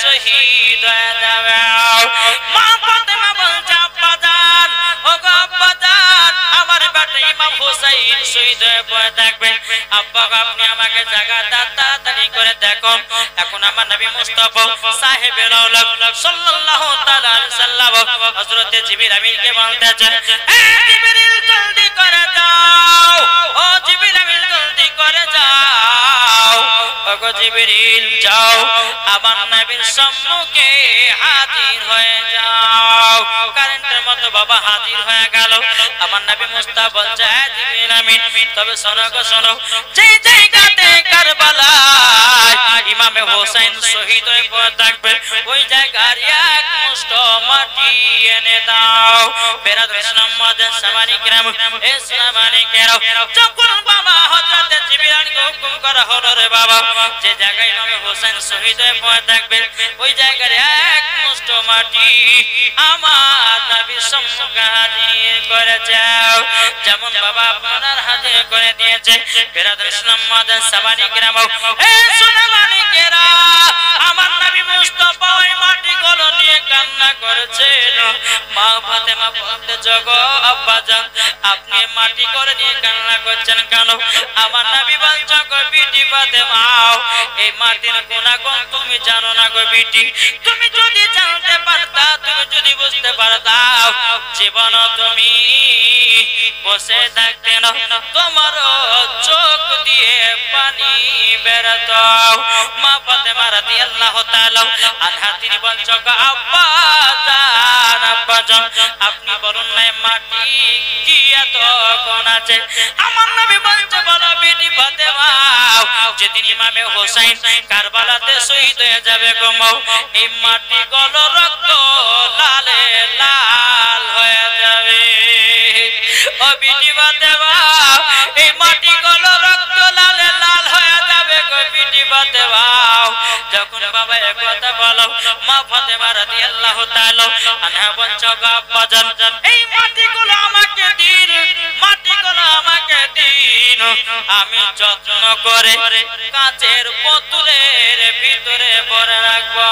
শহীদ হয়ে যাবে মা ফাতেমা বলছে আব্বাজান ও গো আব্বাজান আমার বেটা ইমাম হোসেন শহীদ হয়ে পড়ে থাকবে আব্বা আপনি আমাকে জায়গা তাড়াতাড়ি করে দেখুন এখন আমার নবী মুস্তাফা সাহেবের আওলাদ সাল্লাল্লাহু তাআলা আলাইহি সাল্লাম হযরত জিবরিল আমিনকে বলতেছেন এ জিবরিল জলদি করে যাও ও জিবরিল আমিন জলদি করে যাও ও গো জিবরিল যাও আমার নবীর সম্মুখে হাজির হয়ে যাও কারেন্টের মতো বাবা হাজির হয়ে গেল আমার নবী মুস্তাফা বলছে এ জিবরিল আমিন তবে শোনো গো শোনো যে জায়গাতে কারবালায় ইমামে হোসেন শহীদ হয়ে পড়ে থাকবে ওই জায়গার এক মুষ্ঠ মাটি এনে দাও বেরাদ ইসলাম মাদান সামানি کرام এ সামানি کرام যখন বাবা হযরত জিবরিলকে হুকুম করা হলো রে বাবা যে জায়গায় ইমামে হোসেন শহীদ হয়ে পড়ে থাকবে ওই জায়গার এক মুষ্ঠ মাটি আমার নবীর সম্মুখে হাজির করে যাও যেমন বাবা আপনার হাজির করে দিয়েছে বেরাদ ইসলাম মাদান সামানি کرام এ সামানি کرام আমার নবী মুস্তাফা ওই মাটি গুলো নিয়ে কান্না করেছেন মা ফাতেমা বলতে জগো আব্বাজান আপনি মাটি করে নিয়ে কান্না করছেন কেন আমার নবী বলছে গো বিটি ফাতেমা এই মাটির গুণাগুণ তুমি জানো না গো বিটি তুমি যদি জানতে পারতা তুমি যদি বুঝতে পারতা জীবন তুমি বসে থাকতে না তোমার চোখ দিয়ে পানি বেরোতো মা ফাতেমা রাদিয়াল্লাহু তাআলা আনহা তিনি বলছো গো আব্বাজান আব্বাজান আপনি বলুন না মাটি কি এত গুণ আছে আমার নবী বলছে বলো বিটি ফাতেমা যেদিন ইমামে হোসেন কারবালাতে শহীদ হয়ে যাবে গো মা এই মাটি গুলো রক্ত লালে লাল হয়ে যাবে ও বিটি ফাতেমা এই মাটি গুলো রক্ত লালে লাল হয়ে যাবে গো বিটি ফাতেমা যখন বাবা এই কথা বলো মা ফাতেমা রাদিয়াল্লাহু তাআলা আনহা বলছো গো আব্বাজান এই মাটিগুলো আমাকে দিন মাটিগুলো আমাকে দিন আমি যত্ন করে কাচের বোতলের ভিতরে ভরে রাখবো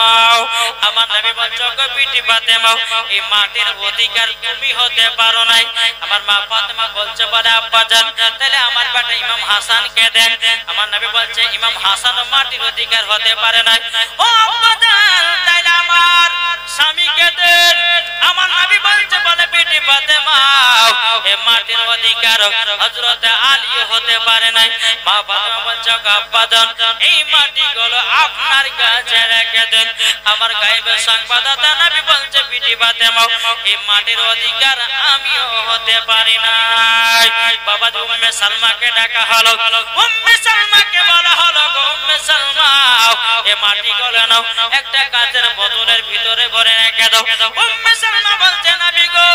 আমার নবী বলছো গো বিটি ফাতেমা এই মাটির অধিকার তুমি হতে পারো নাই আমার মা ফাতেমা বলছে বলে আব্বাজান তাহলে আমার বেটা ইমাম হাসানকে দেন আমার নবী বলছে ইমাম হাসান মাটির অধিকার হতে পারে না ও আব্বাজান তাহলে আমার স্বামীকে দেন আমার নবী বলছে বলে বিটি ফাতেমা এই মাটির অধিকার হযরত আলী হতে পারে না মা ফাতেমা বলছে আব্বাজান এই মাটিগুলো আপনার কাছে রেখে দেন আমার গায়েবের সংবাদদাতা নবী বলছে বিটি ফাতেমা এই মাটির অধিকার আমিও হতে পারি না বাবা উম্মে সালমাকে ডাকা হলো উম্মে সালমাকে বলা হলো গো উম্মে সালমা এই মাটিগুলো নাও একটা কাচের বোতলের ভিতরে ভরে রেখে দাও উম্মে সালমা বলছে নবী গো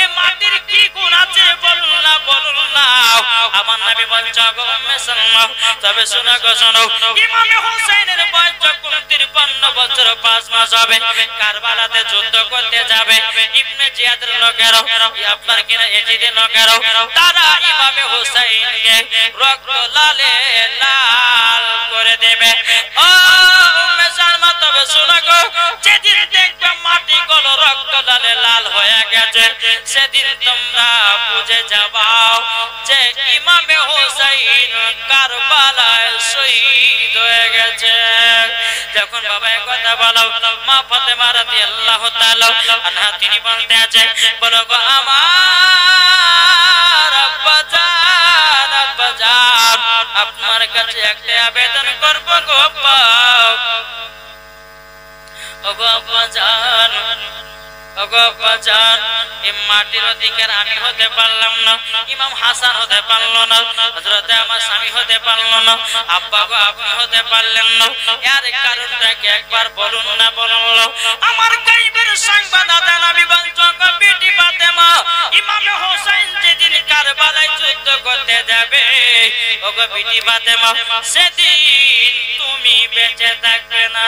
এই মাটির কি গুণ আছে বলুন না আমার নবী বলছে গো উম্মে সালমা তবে শোনো গো শোনো ইমামে হোসেনের বয়স যখন 53 বছর 5 মাস হবে কারবালাতে যুদ্ধ করতে যাবে ইবনে জিয়াদের লোকেরা আপনার কিনা এজিদের লোকেরা তারা ইমামে হোসেনকে রক্ত লালে লাল করে দেবে ও উম্মে সালমা তবে শোনো গো যেদিন দেখবে মাটি গুলো রক্ত লালে লাল হয়ে গেছে সেদিন তোমরা বুঝে যাবাও যে ইমামে হোসেন কারবালায় শহীদ হয়ে গেছে যখন বাবা এই কথা বলো মা ফাতেমা রাদিয়াল্লাহু তাআলা আনহা তিনি বলতে আছে বলো গো আমার আব্বাজান আব্বাজান আপনার কাছে একটা আবেদন করব গো আব্বা ও গো আব্বাজান মাটির অধিকার আমি হতে পারলাম না, ইমাম হাসান হতে পারলো না, হযরত আমার স্বামী হতে পারলো না, আব্বা গো আপনি হতে পারলেন না, এর কারণটা কি একবার বলুন না বলুন। আমার গায়বের সংবাদ আদা নবী বলছো বিটি ফাতেমা ইমাম হোসেন যেদিন কারবালায় যুদ্ধ করতে যাবে, ওগো বিটি ফাতেমা সেদিন তুমি বেঁচে থাকবে না,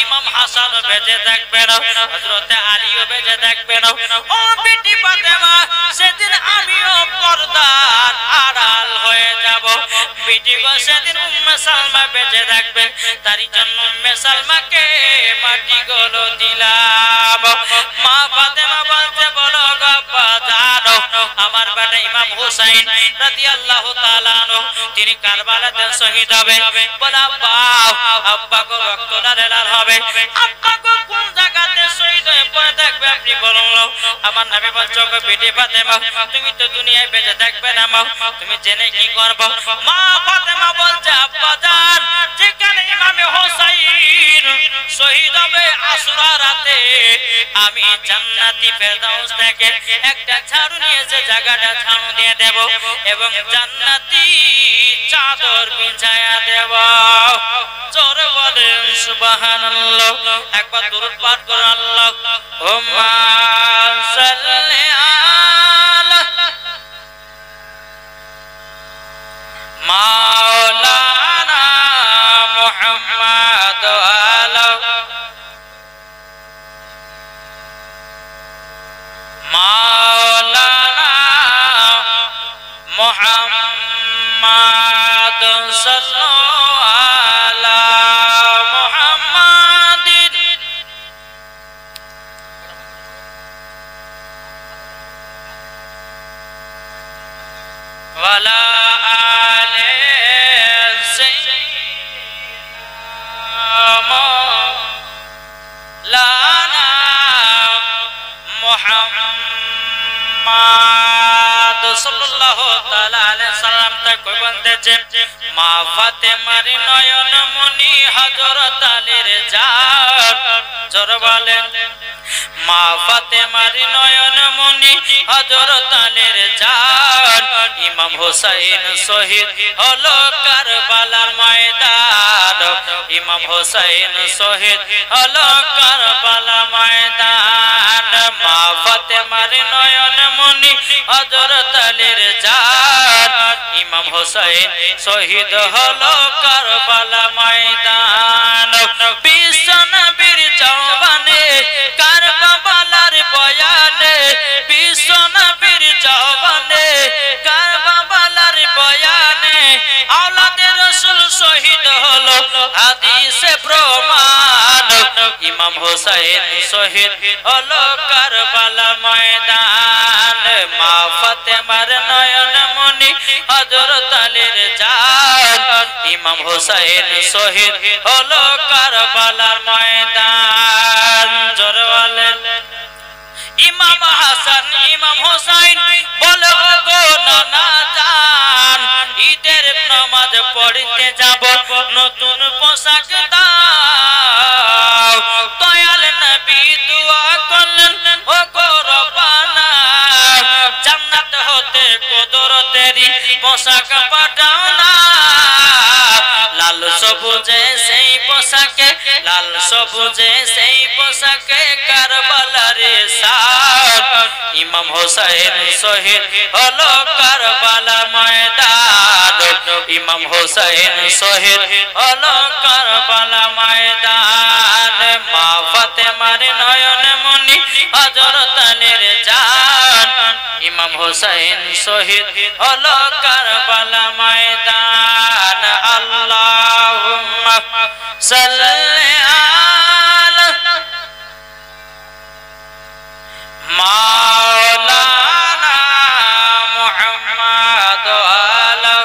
ইমাম হাসান বেঁচে থাকবে না, হযরত আলীও বেঁচে থাকবে না, ও বিটি ফাতেমা সেদিন আমিও পর্দার আড়াল হয়ে যাব। বিটি গো সেদিন উম্মে সালমা বেঁচে থাকবে, তারই জন্য উম্মে সালমাকে মাটিগুলো দিলাম। মা ফাতেমা বলতে বলো গো আব্বা জানো আমার বেটা ইমাম হুসাইন রাদিয়াল্লাহু তাআলা আনহু তিনি কারবালাতে শহীদ হবে। বলে আব্বা, আব্বা গো রক্ত লাল হবে, আব্বা গো কোন জায়গাতে শহীদ হয়ে পড়ে থাকবে আপনি বলুন। আমার নবী বলছো গো বিটি ফাতেমা তুমি তো দুনিয়ায় বেঁচে থাকবে না, মা তুমি জেনে কি করবে? মা ফাতেমা বলছে আব্বা জান যেখানে ইমাম হুসাইন শহীদ হবে আশুরা রাতে, আমি জান্নাতি ফেরদাউস থেকে একটা ঝাড়ু নিয়ে এসে জায়গাটা ঝাড়ু দিয়ে দেব এবং জান্নাতি চাদর বিছায়া দেব। জোরে বলেন সুবহানাল্লাহ। একবার দরুদ পাঠ করুন আল্লাহুম্মা সাল্লি আলা মাওলানা মুহাম্মদ আলা মাওলানা মুহাম্মদ সাল্লাল্লাহু আলা মুহাম্মাদিন ওয়ালা আলি সাইয়্যিদিনা মাওলানা মুহাম্মদ সাল্লাল্লাহু তাআলা আলাইহি সাল্লাম তাই কই বলতেছে মা ফাতেমার নয়ন মনি হযরত আলীর জান। জোরে বলেন মা ফাতেমার নয়ন মনি হযরত আলীর জান। ইমাম হুসাইন শহীদ হলো কারবালার ময়দান, ইমাম হুসাইন শহীদ হলো কারবালার ময়দান। মা ফাতেমার নয়ন মনি হযরত আলীর জান, ইমাম হুসাইন শহীদ হলো কারবালার ময়দান। বিশ্ব নবীর জওয়ানে কারবালার বয়ানে, বিশ্ব নবীর জওয়ানে কারবালার বয়ানে আওলাদে রাসূল শহীদ হলো হাদিসে প্রমাণ। ইমাম হুসাইন শহীদ হলো কারবালার ময়দান। মা ফাতেমার নয়ন মনি হযরত আলীর জান, ইমাম হুসাইন শহীদ হলো কারবালার ময়দান। জোরে বলেন ইমাম হাসান ইমাম হুসাইন বলে গো নানা জান ঈদের নামাজ পড়তে যাব, নতুন পোশাক দাও। দয়াল নবী দোয়া করলেন ও গো রব্বানা জান্নাত হতে কুদরতেরই পোশাক পাঠাও না। লাল সবুজে সেই পোশাকে, লাল সবুজে সেই পোশাকে কারবালার শান। ইমাম হুসাইন শহীদ হলো কারবালার ময়দান, ইমাম হুসাইন শহীদ হলো কারবালার ময়দান। মা ফাতেমার নয়ন মনি হযরত আলীর জান, ইমাম হুসাইন শহীদ হলো কারবালার ময়দান। আল্লাহুম্মা সাল্লি আলা মাওলানা মুহাম্মদ আলা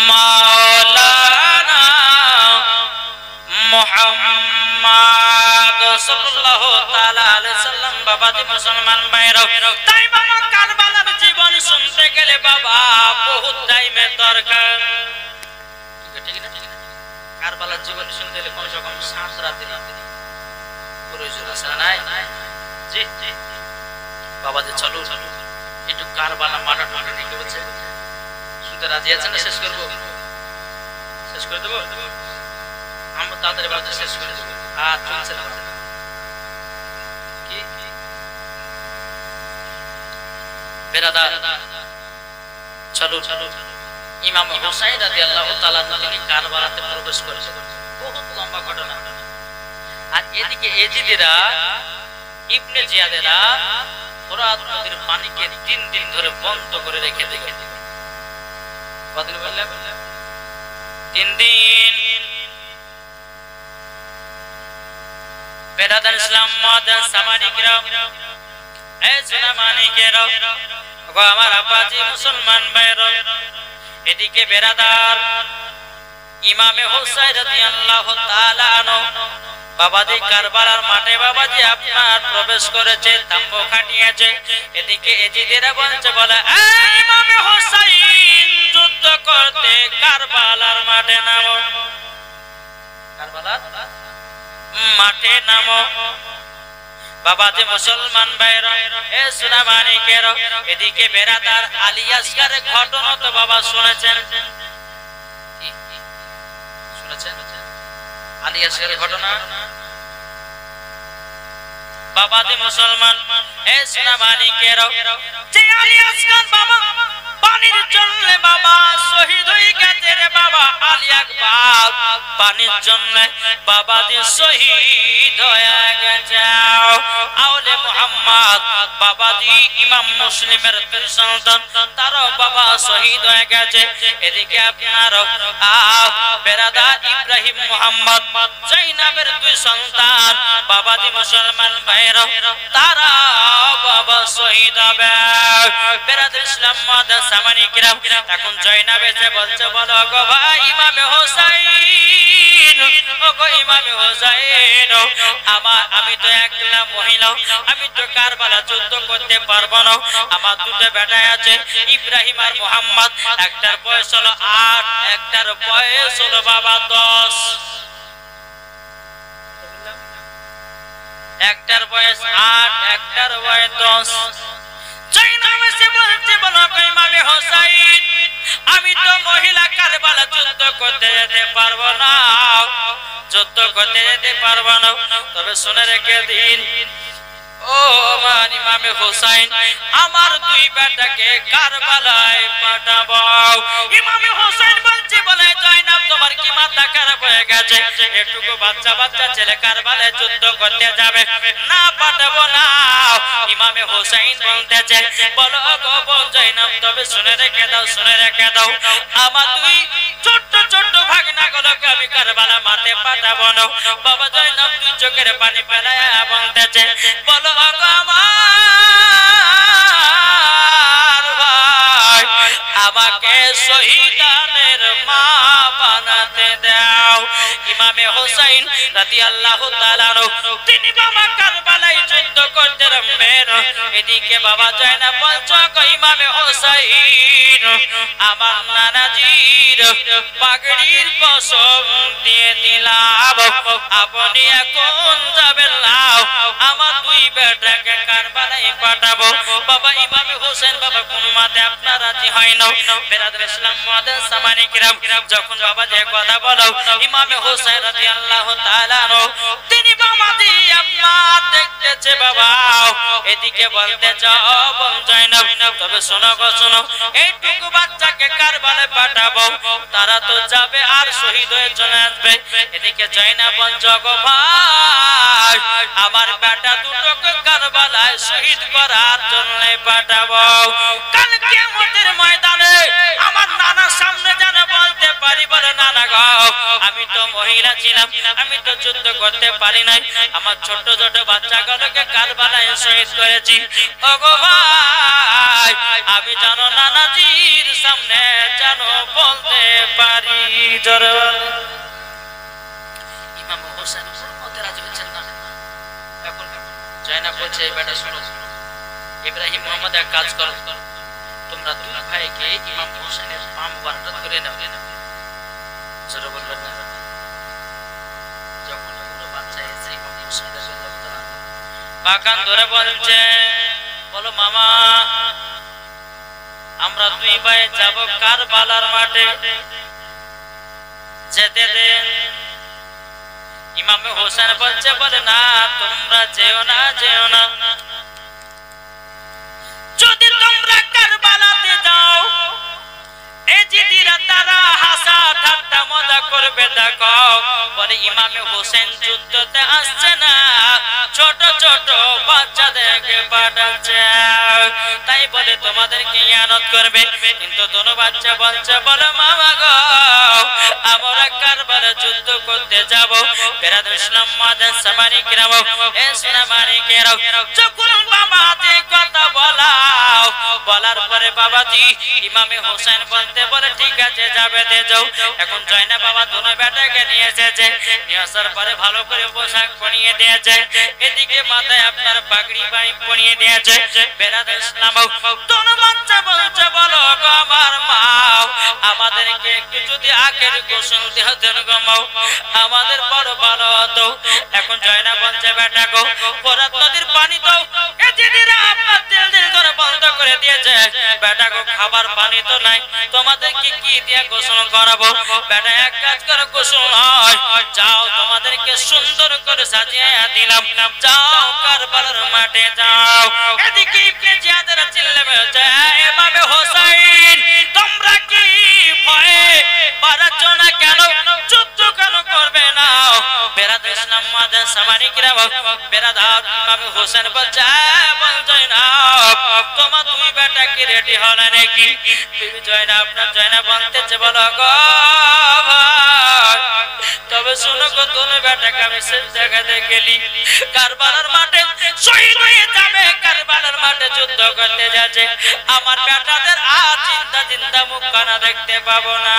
মাওলানা মুহাম্মদ সাল্লাল্লাহু তাআলা আলাইহি সাল্লাম। বাবাজি মুসলমান ভাইরা, তাই বাবা কারবালার জীবন শুনতে গেলে বাবা বহুত টাইমের দরকার। কারবালার জীবন শুনতে গেলে কমসে কম 7 রাতের প্রয়োজন আছে না? নাই জি জি বাবা যে চলো একটু কারবালা মাটা টাটা নিয়ে বলছে শুনতে রাজি আছেন না? শেষ করবো, শেষ করে দেবো আমরা তাদের বাড়িতে শেষ করে দেবো। আর চলছে না কি বেরাদার চলো চলো ইমাম হুসাইন রাদিয়াল্লাহু তাআলা তিনি কারবালাতে প্রবেশ করেছেন, বহুত লম্বা ঘটনা। আর এদিকে এজিদেরা ইবনে জিয়াদেরা ফোরাত নদীর পানিকে 3 দিন ধরে বন্ধ করে রেখে দিল। কতদিন বললাম? 3 দিন। বেরাদার ইসলাম মাদান সামানিকরা এই সুনামানিকেরা গো আমার আব্বাজি মুসলমান ভাইরা, এদিকে বেরাদার ইমামে হুসাইন রাদিয়াল্লাহু তাআলা আনহু বাবাজি কারবালার মাঠে বাবাজি আপনার প্রবেশ করেছে, তাম্বু খাটিয়েছে। এদিকে এজিদেরা বলছে বলে এই ইমামে হুসাইন যুদ্ধ করতে কারবালার মাঠে নামো, কারবালার মাঠে নামো। বাবাজি মুসলমান ভাইরা এ সুনামানিকেরা, এদিকে বেরাদার আলী আসগারের ঘটনা তো বাবা শুনেছেন, শুনেছেন আলী আসগারের ঘটনা? বাবাজি মুসলমান এ সুনামানিকেরা, যে আলী আসগার বাবা পানির জন্য বাবা শহীদ হয়ে গেছে রে বাবা। আলী আকবর পানির জন্য বাবাজি শহীদ হয়ে গেছে। আওলে মুহাম্মদ বাবাজি ইমাম মুসলিমের সন্তান, তারও বাবা শহীদ হয়ে গেছে। এদিকে আপনার বেরাদার ইব্রাহিম মুহাম্মদ জাইনাবের 2 সন্তান বাবাজি মুসলমান ভাইরা, তারা বাবা শহীদ হবে। বেরাদার ইসলাম মাদার সামানিকরাম এখন জয়নাবে যে বলছে বলো গো ভাই ইমামে হুসাইন, ও গো ইমামে হুসাইন, আমি তো একলা মহিলা, আমি তো কারবালা যুদ্ধ করতে পারবো না। আমার 2টা বেটা আছে ইব্রাহিম আর মুহাম্মদ, একটার বয়স হলো 8, একটার বয়স হলো বাবা 10। একটার বয়স 8, একটার বয়স 10। আমি তো মহিলা কারবালা যুদ্ধ করতে যেতে পারবো না, যুদ্ধ করতে যেতে পারবো না। তবে শুনে রেখে দিন ও মান ইমামে হুসাইন, আমার 2 বেটাকে কারবালায় পাঠাবো। ইমামে হুসাইন বলছে বলে জয়নাব তোমার কি মাথা খারাপ হয়ে গেছে? এটুকু বাচ্চা বাচ্চা ছেলে কারবালায় যুদ্ধ করতে যাবে না, পাঠাবো না। ইমামে হুসাইন বলতেছে বলো গো বোন জয়নাব, তবে শুনে রেখে দাও, শুনে রেখে দাও, আমার 2 ছোট্ট ছোট্ট ভাগনাগুলোকে আমি কারবালা মাঠে পাঠাবো না। বাবা জয়নাব 2 চোখের পানি ফেলায় বলতেছে বলো গো আমার ভাই আমাকে শহীদানের মা বানাতে দাও। ইমামে হুসাইন রাদিয়াল্লাহু তাআলা তিনি বাবা কারবালায় যুদ্ধ করতে নামবেন। এদিকে বাবা জয়নাব বলছে গো ইমামে হুসাইন, আমার নানাজির পাগড়ির কসম দিয়ে দিলাম, আপনি এখন যাবেন না, আমার 2 বেটাকে কারবালায় পাঠাবো। বাবা ইমামে হুসাইন বাবা কোন মাতে আপনার রাজি হয় না। বেরাদার ইসলাম মাদার সামানিকরাম যখন বাবা যে কথা বলো ইমামে হুসাইন রাদিয়াল্লাহু তাআলা তিনি বাবা দিয়ে আপনার দেখতেছে বাবা। এদিকে বলতে যাও বোন জয়নাব, তবে শোনো গো শোনো, এইটুকু বাচ্চাকে কারবালায় পাঠাবো, তারা তো যাবে আর শহীদ হয়ে চলে আসবে। এদিকে জয়নাব বলছে গো ভাই আমার বেটা 2টোকে কারবালায় শহীদ করার জন্য পাঠাবো। কাল কিয়ামতের ময়দানে আমার নানার সামনে যেন বলতে পারি বলে নানা গো আমি তো মহিলা ছিলাম, আমি তো যুদ্ধ করতে পারি নাই, আমার ছোট ছোট বাচ্চাগুলোকে কারবালায় শহীদ করেছি। ও গো ভাই আমি জানো নানাজির সামনে যেন বলতে পারি। জোরে ইমাম হোসেন মতে রাজি হচ্ছেন না। এখন জয়নাব বলছে বেটা শোনো, ইব্রাহিম মুহাম্মদ এক কাজ করো, তোমরা 2 ভাইকে ইমাম হোসেনের পা মুবারক ধরে নাও। জোরে বলবেন না? বাগান ধরে বলছে, বলো মামা আমরা দুই ভাই যাব কারবালার মাঠে, যেতে দেন। ইমামে হোসেন বলছে, বলে না তোমরা যেও না, যেও না। যদি তোমরা কারবালাতে যাও, এজিদিরা তারা হাসা ঠাট্টা মজা করবে। দেখো বলে ইমামে হোসেন যুদ্ধতে আসছে না, ছোট ছোট বাচ্চাদেরকে পাঠাচ্ছে, তাই বলে তোমাদেরকে ইয়ানত করবে। কিন্তু দোনো বাচ্চা বলছে, বলে মামা গো আমরা কারবালা যুদ্ধ করতে যাব। বেরাদ ইসলাম মাদান সামানি কিরাম, এ সোনামানি কিরাম, যখন বাবাজি কথা বলার পরে বাবাজি ইমামে হোসেন বলতে বলে ঠিক আছে যাবে দে যাও। এখন জয়না বাবা দোনো বেটাকে নিয়ে এসেছে, নিয়ে আসার পরে ভালো করে পোশাক পরিয়ে দিয়েছে, এদিকে মাথায় আপনার পাগড়ি বাড়ি পরিয়ে দিয়েছে। বেরাদ ইসলাম দোনো বাচ্চা বলছে, বলো গো আমার মা আমাদেরকে একটু যদি আখের গোসল দিতেন গো মা, আমাদের বড় ভালো হতো। এখন জয়না বলছে, বেটা গো ফোরাত নদীর পানি তো এজিদিরা আপনার দিল দিল করে বন্ধ করে দিয়েছে, বেটা গো খাবার পানি তো নাই, তোমাদেরকে কি দিয়ে গোসল করাবো? বেটা এক কাজ করে গোসল হয়, যাও তোমাদেরকে সুন্দর করে সাজিয়ে দিলাম, যাও কারবালার মাঠে যাও। এদিকে ইবনে জিয়াদের চিল্লে বলছে, ইমামে হোসেন তোমরা কি ভয়ে পারাচ্ছ না কেন? যুদ্ধ কেন করবে না? বেরাদ ইসলাম মাদান সামানি কিরাম, বেরাদার ইমামে হোসেন বলছে, বলছে না তোমার দুই বেটা কি রেডি হলে নাকি? তুমি জয়না আপনার জয়না বলতেছে, বলো গো তবে শুনো গো দোনো বেটাকে আমি শেষ জায়গাতে গেলি, কারবালার মাঠে শহীদ হয়ে যাবে, কারবালার মাঠে যুদ্ধ করতে যাচ্ছে, আমার বেটাদের আর চিন্তা চিন্তা মুখ কানা দেখতে পাবো না।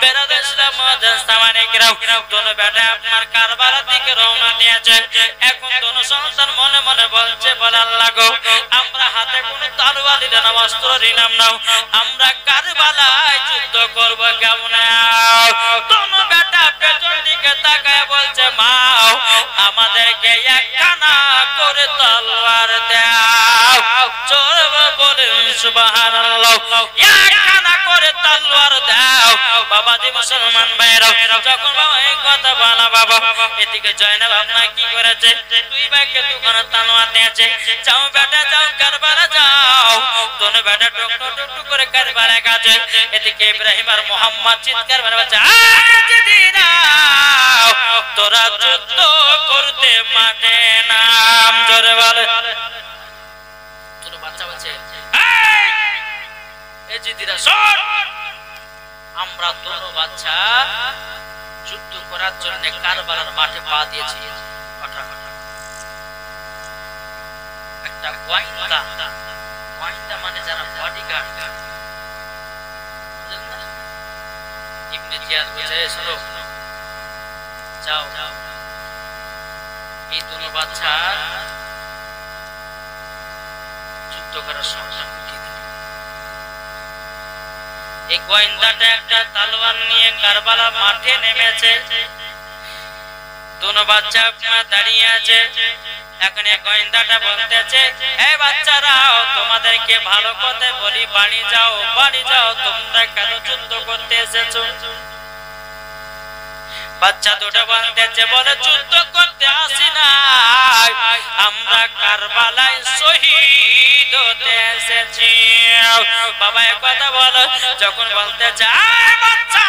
বেরাদ ইসলাম মাদান সামানি কিরাম, দোনো বেটা আপনার কারবালার দিকে রওনা দিয়েছে। এখন দোনো সন্তান মনে মনে বলছে, বলে আল্লাহ গো আমরা হাতে কোনো তলোয়ার নিলাম না, অস্ত্র নিলাম না, আমরা কারবালায় যুদ্ধ করব কেমন? দোনো বেটা পেছন দিকে তাকায় বলছে, মা আমাদেরকে একখানা করে তলোয়ার দাও। জোরে বলেন সুবহানাল্লাহ, একখানা করে তলোয়ার দাও। বাবাজি মুসলমান ভাইরা যখন বাবা এই কথা বলা, বাবা এদিকে জয়নাব আপনার কি করেছে, দুই ভাইকে দুখানা তলোয়ার দিয়েছে, যাও বেটা যাও কারবালা যাও। দোনো বেটা টুক টুক করে কারবালা গেছে। এদিকে ইব্রাহিম আর মোহাম্মদ চিৎকার করে বলছে, তোরা যুদ্ধ করতে মাঠে নাম। জোরে বলে তোর বাচ্চা বলছে, এই জিদিরা শোন, আমরা দোনো বাচ্চা যুদ্ধ করার জন্য কারবালার মাঠে পা দিয়েছি। একটা গোয়েন্দা, গোয়েন্দা মানে যারা বডিগার্ড, ইবনে জিয়াদ বলছে, শোনো যাও এই দোনো বাচ্চা যুদ্ধ করার সময় এই গোয়েন্দাটা একটা তলোয়ার নিয়ে কারবালা মাঠে নেমেছে। দোনো বাচ্চা আপনার দাঁড়িয়ে আছে। এখন এই গোয়েন্দাটা বলতেছে, এই বাচ্চারাও তোমাদেরকে ভালো কথা বলি, বাড়ি যাও, বাড়ি যাও, তোমরা কেন যুদ্ধ করতে এসেছো? বাচ্চা দুটো বলতেছে, বলে যুদ্ধ করতে আসি না, আমরা কারবালায় শহীদ হতে এসেছি। বাবা এক কথা বলো, যখন বলতেছে বাচ্চা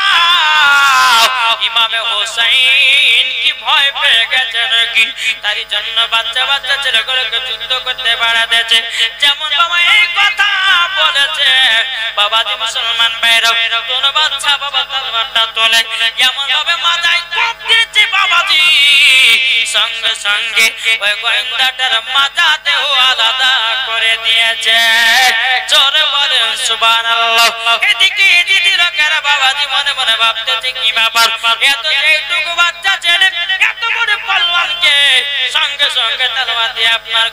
ইমামে হোসেন কি ভয় পেয়ে গেছে নাকি, তারই জন্য বাচ্চা বাচ্চা ছেলেগুলোকে যুদ্ধ করতে বাড়াতেছে। যেমন বাবা এই কথা বলেছে, বাবাজি মুসলমান ভাইরা দোনো বাচ্চা বাবা তলোয়ারটা তোলে, এমন ভাবে মাথায় কোপ দিয়েছে বাবাজি, সঙ্গে সঙ্গে ওই গোয়েন্দাটার মাথা দেহ আলাদা করে দিয়েছে। জোরে বলেন সুবহানাল্লাহ। এদিকে দিদি লোকেরা বাবাজি মনে মনে ভাবতেছে, কি ব্যাপার, এত এইটুকু বাচ্চা ছেলে এত বড় পাল্লা তরবারকে সঙ্গে সঙ্গে তলোয়ার দিয়ে আপনার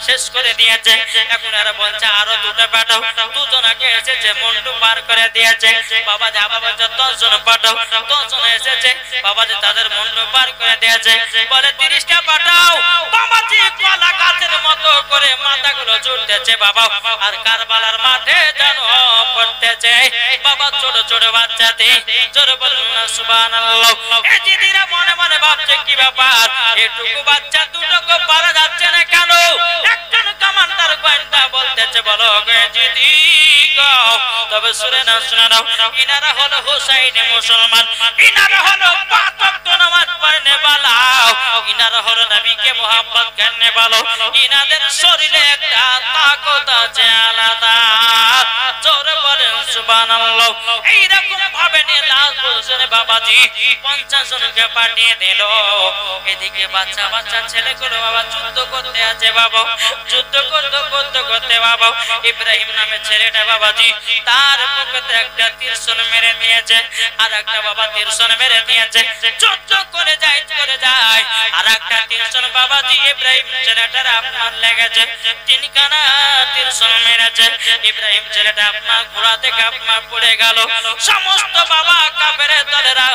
শেষ করে দিয়েছে। এখন আর বলছে আরো দুটো পাঠাও, দুজনকে এসেছে মুন্ডু পার করে দিয়েছে। বাবা যে আবার বলছে 10 জন পাঠাও, 10 জন এসেছে বাবা যে তাদের মুন্ডু পার করে দিয়েছে। বলে 30টা পাঠাও। বাবাজি কলা গাছের মতো করে মাথাগুলো জুড়তেছে বাবা, আর কারবালার মাঠে যেন পড়তেছে বাবা ছোট ছোট বাচ্চাতে। জোরে বলুন না সুবহানাল্লাহ। এই জিদিরা মনে মনে ভাবছে কি ব্যাপার, এটুকু বাচ্চা দুটোকে পারা যাচ্ছে না কেন? একজন কমান্ডার গোয়েন্দা বলতেছে বলো জিদি গো, তবে শুনে না শুনে নাও, ইনারা হলো হুসাইনি মুসলমান, ইনারা হলো 5 ওয়াক্ত নামাজ পড়নে वाला, ইনারা হলো নবীকে মোহাম্মদ করনে वाला। ইনাদের শরীরে একটা তাকত আছে আলাদা। জোরে বলেন সুবহানাল্লাহ। এই রকম ভাবে নিয়ে লাশ বলছেন বাবাজি 50 জনকে পাঠিয়ে দিল। এদিকে বাচ্চা বাচ্চা ছেলেগুলো বাবা যুদ্ধ করতে আছে বাবা, যুদ্ধ করতে করতে করতে বাবা ইব্রাহিম নামে ছেলেটা বাবাজি তার বুকেতে একটা তীরশন মেরে দিয়েছে, আর একটা বাবা তীরশন মেরে দিয়েছে। যুদ্ধ করে যায় আর একটা তীরশন বাবাজি ইব্রাহিম ছেলেটার আপনার লেগেছে, তিনখানা তীরশন মেরেছে। ইব্রাহিম ছেলেটা আপনার ঘোড়া থেকে আপনার পড়ে গেল। সমস্ত বাবা কাফের দলেরা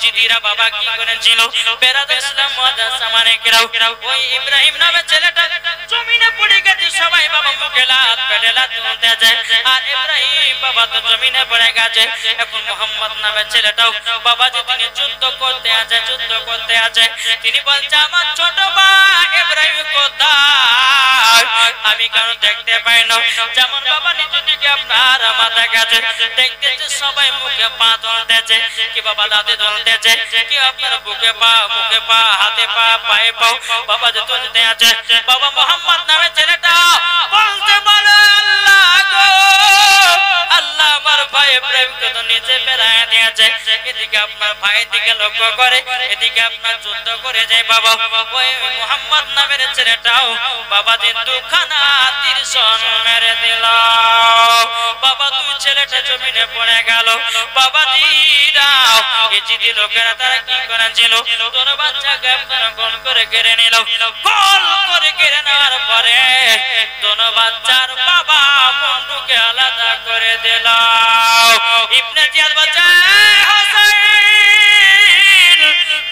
জিদিরা বাবা কি করেছিল, বেরাদ ইসলাম মুআদ্দাস সামানে কেরাও ওই ইব্রাহিম নামে ছেলেটা জমিনে পড়ে গেছে। সবাই বাবা মুখে লাত পেটে লাত তুলতেছে, আর ইব্রাহিম বাবা তো জমিনে পড়ে গেছে। এখন মোহাম্মদ নামে ছেলেটাও বাবা যে তিনি যুদ্ধ করতে আছে, যুদ্ধ করতে আছে। তিনি বলছে আমার ছোট ভাই ইব্রাহিম কোথায়, আমি কেন দেখতে পাই না? যেমন বাবা নিজে দিকে আপনার মাথা গেছে, দেখতেছে সবাই মুখে পা ধরতেছে, কি বাবা দাঁতে ধরতেছে, কি আপনার বুকে পা, মুখে পা, হাতে পা, পায়ে পাও বাবা যে তুলতে আছে। বাবা মোহাম্মদ নামে ছেলেটা বলতে বলে আল্লাহ গো আল্লাহ, আমার ভাই ইব্রাহিমকে তো নিচে ফেরায় দিয়েছে। এদিকে আপনার ভাই দিকে লক্ষ্য করে, এদিকে আপনার যুদ্ধ করে যায় বাবা। ওই মোহাম্মদ নামের ছেলেটাও বাবা যে দুখানা তীরশন মেরে দিল। বাবা দুই ছেলেটা জমিনে পড়ে গেল। বাবা দিরাও এই জিদি লোকেরা তারা কি করেছিল, তোর বাচ্চাকে আপনারা গোল করে কেড়ে নিল। গোল করে কেড়ে নেওয়ার পরে দোনো বাচ্চার বাবা মুন্ডুকে আলাদা করে দিল। ইবনে জিয়াদ বলছে হোসেন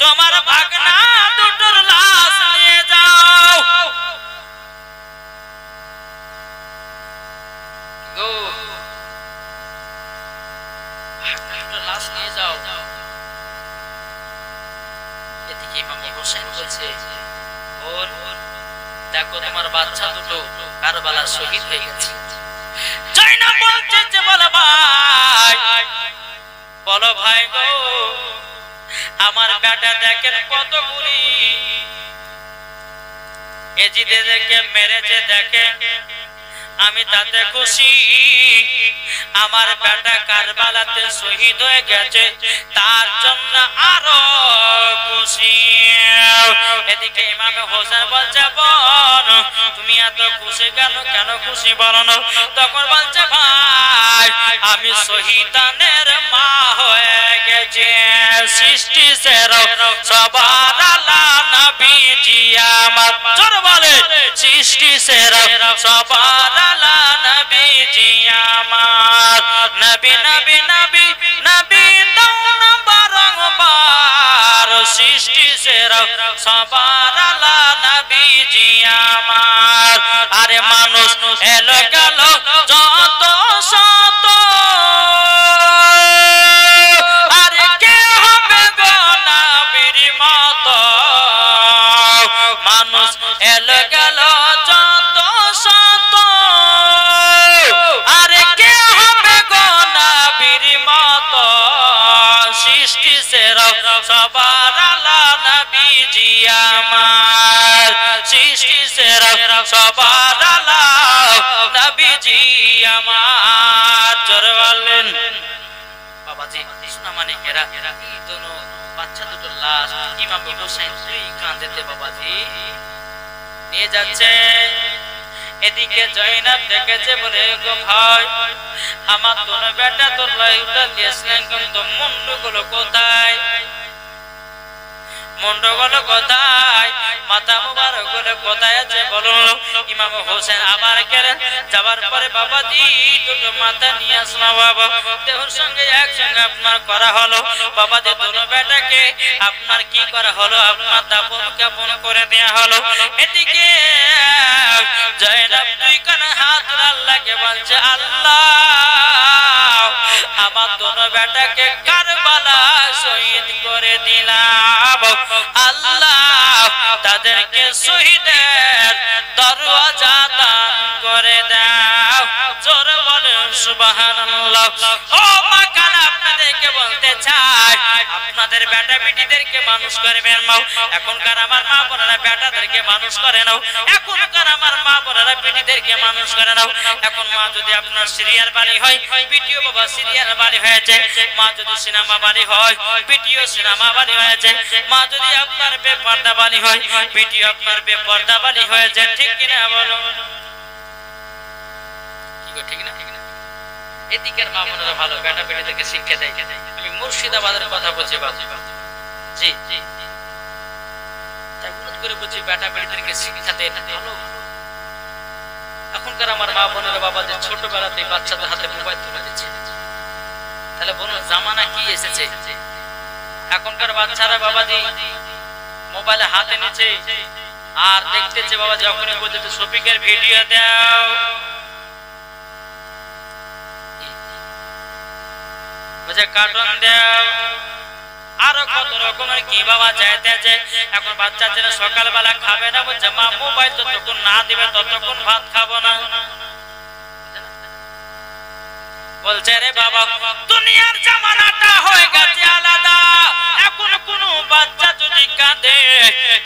তোমার ভাগনা দুটোর লাশ নিয়ে যাও। গো ভাগনা দুটোর লাশ নিয়ে যাও। এদিকে ইমাম হোসেন বলছে ওর দেখো তোমার বাচ্চা দুটো কারবালা শহীদ হয়ে গেছে। জয়নাব বলছে যে বলো ভাই গো আমার বেটা দেখেন কত গুলি এজিদেরকে মেরেছে, দেখে আমি তাতে খুশি। আমার বেটা কারবালাতে শহীদ হয়ে গেছে তার জন্য আরো খুশি। এদিকে ইমাম হোসেন বলছে বোন তুমি এত খুশি কেন, কেন খুশি বলো না? তখন বলছে ভাই আমি শহীদানের মা হয়ে গেছে। সৃষ্টি সেরা সবার আলা নবীজি আমার, জোর বলে সৃষ্টি সেরা সবার আলা নবীজি আমার। নবী নবী নবী নবী দাউন বারংবার, সৃষ্টি সেরা সবার আলা নবীজি আমার। আরে মানুষ এলো গেল যত শত, আরে কে হবে গো নবীর মতো? মানুষ এলো গেল যত শত, আরে কে হবে গো নবীর মতো? সৃষ্টি সেরা সবার আলা নবীজি আমার, সৃষ্টি সেরা সবার আলা নবীজি আমার। জোরে বলেন বাবাজি সোনা মানিকেরা এই দুটো বাচ্চা দুটো লাশ ইমাম হোসেন দুই কাঁধেতে বাবাজি নিয়ে যাচ্ছে। এদিকে জয়নাব দেখেছে বলে গো ভাই আমার তোর বেটা তোর লাইটা দিয়েছিলেন কিন্তু মুন্ডুগুলো কোথায়? মুন্ডগল কোথায়, মাথা মুবারক গুলো কোথায় আছে বলুন। ইমাম হোসেন আবার গেলেন, যাবার পরে বাবাজি দুটো মাথা নিয়ে আসলাম বাবা, দেহর সঙ্গে একসঙ্গে আপনার করা হলো। বাবাজি দুটো বেটাকে আপনার কি করা হলো, আপনার দাফন কাফন করে দেয়া হলো। এদিকে জয়নাব দুই কান হাত আল্লাহকে বলছে, আল্লাহ আমার দুটো বেটাকে কারবালা শহীদ করে দিলাম, আল্লাহ তাদেরকে শহীদের দরওয়াজা দান করে দাও। জোরে বলেন সুবহানাল্লাহ। ও মা কান আপনাদেরকে বলতে চাই, আপনাদের বেটা বেটিদেরকে মানুষ করবেন নাও। এখনকার আমার মা বোনেরা বেটাদেরকে মানুষ করে নাও, এখনকার আমার মা বোনেরা বেটিদেরকে মানুষ করে নাও। এখন মা যদি আপনার সিরিয়াল বাড়ি হয়, ভিডিও বাবা সিরিয়াল বাড়ি হয়েছে। মা যদি সিনেমা বাড়ি হয়, ভিডিও সিনেমা বাড়ি হয়েছে। মা যদি আপনার বেপর্দা বাড়ি হয়, ভিডিও আপনার বেপর্দা বাড়ি হয়েছে। ঠিক কিনা বলো, ঠিক না? এদিকের মা বোনেরা ভালো বেটা বেটিদেরকে শিক্ষা দেয়। আমি মুর্শিদাবাদের কথা বলছি বাবা, জি জি, তাই অনুরোধ করে বলছি বেটা বেটিদেরকে শিক্ষা দেয় ভালো। এখনকার আমার মা বোনেরা বাবা যে ছোটবেলাতেই বাচ্চাদের হাতে মোবাইল তুলে দিচ্ছে, তাহলে বলুন জামানা কি এসেছে। এখনকার বাচ্চারা বাবাজি মোবাইলে হাতে নিচ্ছে আর দেখতেছে বাবা, যখনই বলছে শফিকের ভিডিও দাও, বলছে কার্টুন দাও, আরো কত রকমের কি বাবা চাইতেছে। এখন বাচ্চা ছেলে সকালবেলা খাবে না, বলছে মা মোবাইল যতক্ষণ না দিবে ততক্ষণ ভাত খাবো না। বলছে রে বাবা দুনিয়ার জামানাটা হয়ে গেছে আলাদা। এখন কোন বাচ্চা যদি কাঁদে,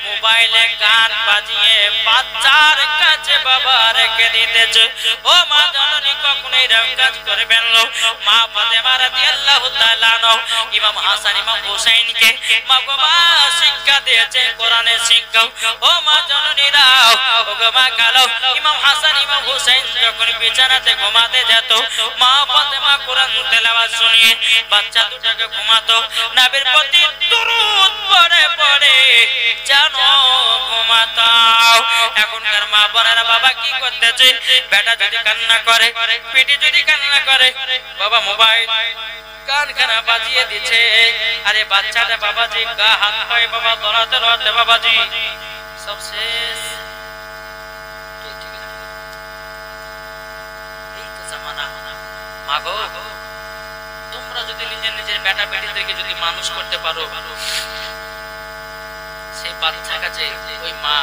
মোবাইলে গান বাজিয়ে বাচ্চার কাছে বাবা রেখে দিতেছে। ও মা জননী কখনো এরকম কাজ করবেন না। মা ফাতেমা রাদিয়াল্লাহু তাআলা আনহা ইমাম হাসান ইমাম হুসাইনকে মা গো মা শিক্ষা দিয়েছে কোরআনের শিক্ষা। ও মা জননীরা, ও গো মা কালো ইমাম হাসান ইমাম হুসাইন যখন বিছানাতে ঘুমাতে যেত, মা ফাতেমা কোরআন তেলাওয়াত শুনিয়ে বাচ্চা দুটাকে ঘুমাতো। নবীর প্রতি দুরূদ পড়ে পড়ে যেন ঘুমাতাও। এখনকার মা বোনেরা বাবা কি করতেছে, বেটা যদি কান্না করে, পিটি যদি কান্না করে, বাবা মোবাইল গান খানা বাজিয়ে দিচ্ছে। আরে বাচ্চাটা বাবাজি গা হাত পায়ে বাবা দৌড়াতে দৌড়াতে বাবাজি সব শেষ। এই তো জামানা। মাগো তোমরা যদি নিজের নিজের বেটা বেটিদেরকে যদি মানুষ করতে পারো, সেই বাচ্চার কাছে ওই মা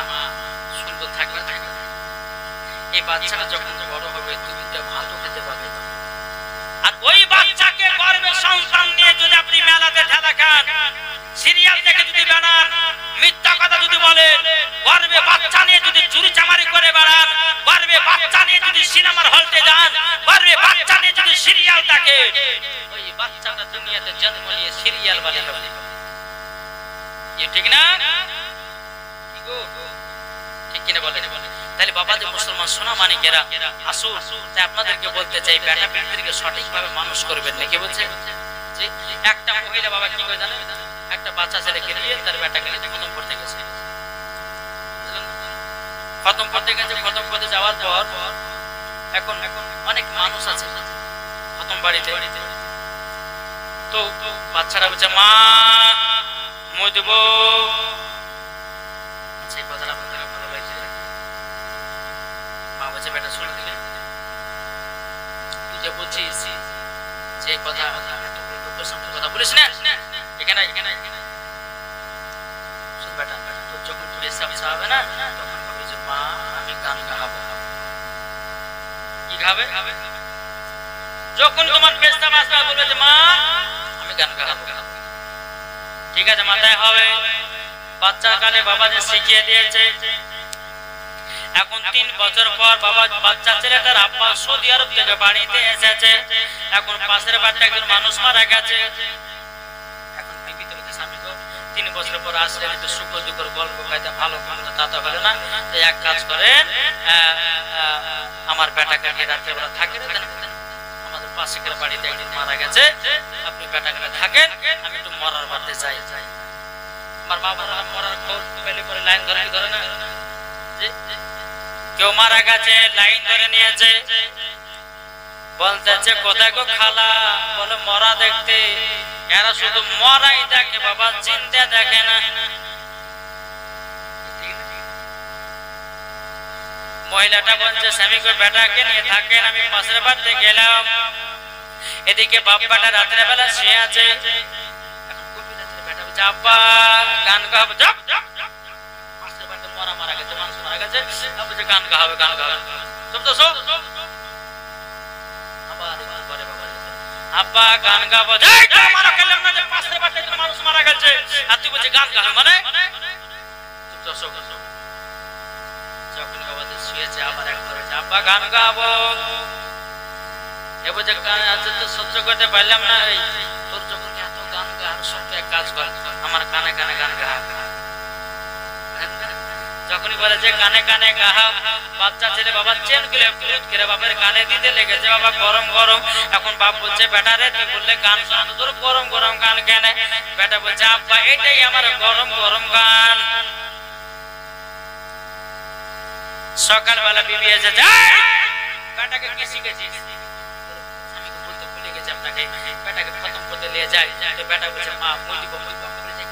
সুন্দর থাকবে না। এই বাচ্চাটা যখন বড় হবে তুমি তো ভালো খেতে পারবে। আর ওই বাচ্চাকে গর্ভে সন্তান নিয়ে যদি আপনি মেলাতে ঠেলা খান, সিরিয়াল দেখে যদি বেড়ান, মিথ্যা কথা যদি বলেন, গর্ভে বাচ্চা নিয়ে যদি চুরি চামারি করে বেড়ান, গর্ভে বাচ্চা নিয়ে যদি সিনেমার হলতে যান, গর্ভে বাচ্চা নিয়ে যদি সিরিয়াল দেখে, ওই বাচ্চাটা দুনিয়াতে জন্ম নিয়ে সিরিয়াল বানিয়ে হবে। ঠিক না? ঠিক কিনা বলেন? তাহলে বাবা যে মুসলমান সোনা মানিকেরা আসুন, তাই আপনাদেরকে বলতে চাই বেটা বেটিদেরকে সঠিকভাবে মানুষ করবেন নাকি বলছে। একটা মহিলা বাবা কি করে জানেন, একটা বাচ্চা ছেলেকে নিয়ে তার বেটাকে নিয়ে খতম করতে গেছে। খতম করতে গেছে, খতম করতে যাওয়ার পর এখন অনেক মানুষ আছে খতম বাড়িতে, তো বাচ্চারা বলছে মা মই দেব। আচ্ছা এই কথাটা আপনাদের ভালো লাগছে? মা বলছে বেটা শুনে দিলে, তুই যে বলছিস যে কথা কথা বলিস না এখানে এখানে শুন বেটা, তোর যখন পেশাব হবে না তখন ভাবি যে মা আমি গান গাবো। কি গাবে? যখন তোমার পেশাব আসবে বলবে যে মা আমি গান গাবো। ঠিক আছে মাথায় হবে। বাচ্চা কালে বাবা যে শিখিয়ে দিয়েছে। এখন 3 বছর পর বাবা বাচ্চা ছেলেটার আব্বা সৌদি আরব থেকে বাড়িতে এসেছে। এখন পাশের বাড়িতে একজন মানুষ মারা গেছে। এখন বিবিতে বলছে স্বামী গো 3 বছর পর আসলে একটু সুখ দুঃখের গল্প খাইতে ভালো কোনো তাতা হলো না, তো এক কাজ করেন আমার বেটাকে নিয়ে রাত্রে বেলা থাকেন, আমাদের পাশের বাড়িতে একজন মারা গেছে, আপনি বেটাকে থাকেন, আমি একটু মরার বাড়িতে যাই। আমার বাবারা মরার খবর পেলে পরে লাইন ধরে কি ধরে না, কেউ মারা গেছে লাইন ধরে নিয়েছে, বলতেছে কোথায় গো খালা, বলে মরা দেখতে। এরা শুধু মরাই দেখে বাবা, চিন্তা দেখে না। মহিলাটা বলছে স্বামী গো বেটাকে নিয়ে থাকেন, আমি পাশের বাড়িতে গেলাম। এদিকে বাপ বেটা রাত্রে বেলা শুয়ে আছে। বেটা বলছে আব্বা গান গাবো, পাশের বাড়িতে মরা মারা গেছে, মানুষ মারা গেছে, বলছে গান গাবে গান গাবে। আব্বা গান গাবো, পাশের বাড়িতে মানুষ মারা গেছে আর তুই বলছে গান গাবে মানে? যখন বাবাতে শুয়েছে আবার একবার আব্বা গান গাবো, এ বলছে গান আছে তো সহ্য করতে পারলাম না, তোর যখন এত গান গা আর সব এক কাজ কর, আমার কানে কানে গান গা। যখনই বলে যে কানে কানে গাহা, বাচ্চা ছেলে বাবা চেন গুলে ফুট করে বাবার কানে দিতে লেগেছে, বাবা গরম গরম। এখন বাপ বলছে বেটা রে তুই বললে গান শোনানো তোর গরম গরম গান কেন? বেটা বলছে আব্বা এটাই আমার গরম গরম গান। সকালবেলা বিবি এসে যায়, বেটাকে কি শিখেছিস? আমি বলতে ভুলে গেছি আপনাকে, বেটাকে খতম করতে নিয়ে যায়। তো বেটা বলছে মা মুই দিব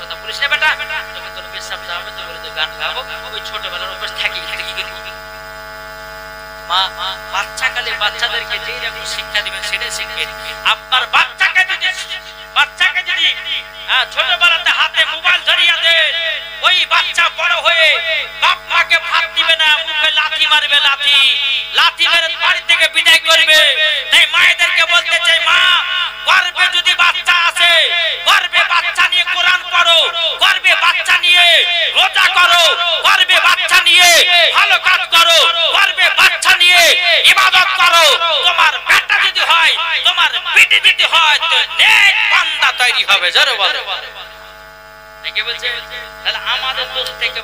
কথা বলিস না বেটা, তোকে তোর পেশাব যাবে তো বলে তো গান গাবো। ওই ছোটবেলার অভ্যাস থাকি কি করি মা, বাচ্চাকালে বাচ্চাদেরকে যেই রকম শিক্ষা দিবেন সেটাই শিখবেন। আপনার বাচ্চাকে যদি ছোটবেলাতে হাতে মোবাইল ধরিয়ে দেন, ওই বাচ্চা বড় হয়ে বাপ মাকে ভাত দিবে না, মুখে লাথি মারবে, লাথি মেরে বাড়ি থেকে বিদায় করবে। তাই মায়েদেরকে বলতে চাই মা, গর্ভে যদি বাচ্চা আছে, গর্ভে বাচ্চা নিয়ে কোরআন পড়ো, গর্ভে বাচ্চা নিয়ে রোজা করো, গর্ভে বাচ্চা নিয়ে ভালো কাজ করো, গর্ভে বাচ্চা নিয়ে ইবাদত করো। তোমার বেটা যদি হয়, তোমার বেটি যদি হয়, তো নেক বান্দা তৈরি হবে। জোরে বলো। নাকি বলছে তাহলে আমাদের দোষ থেকে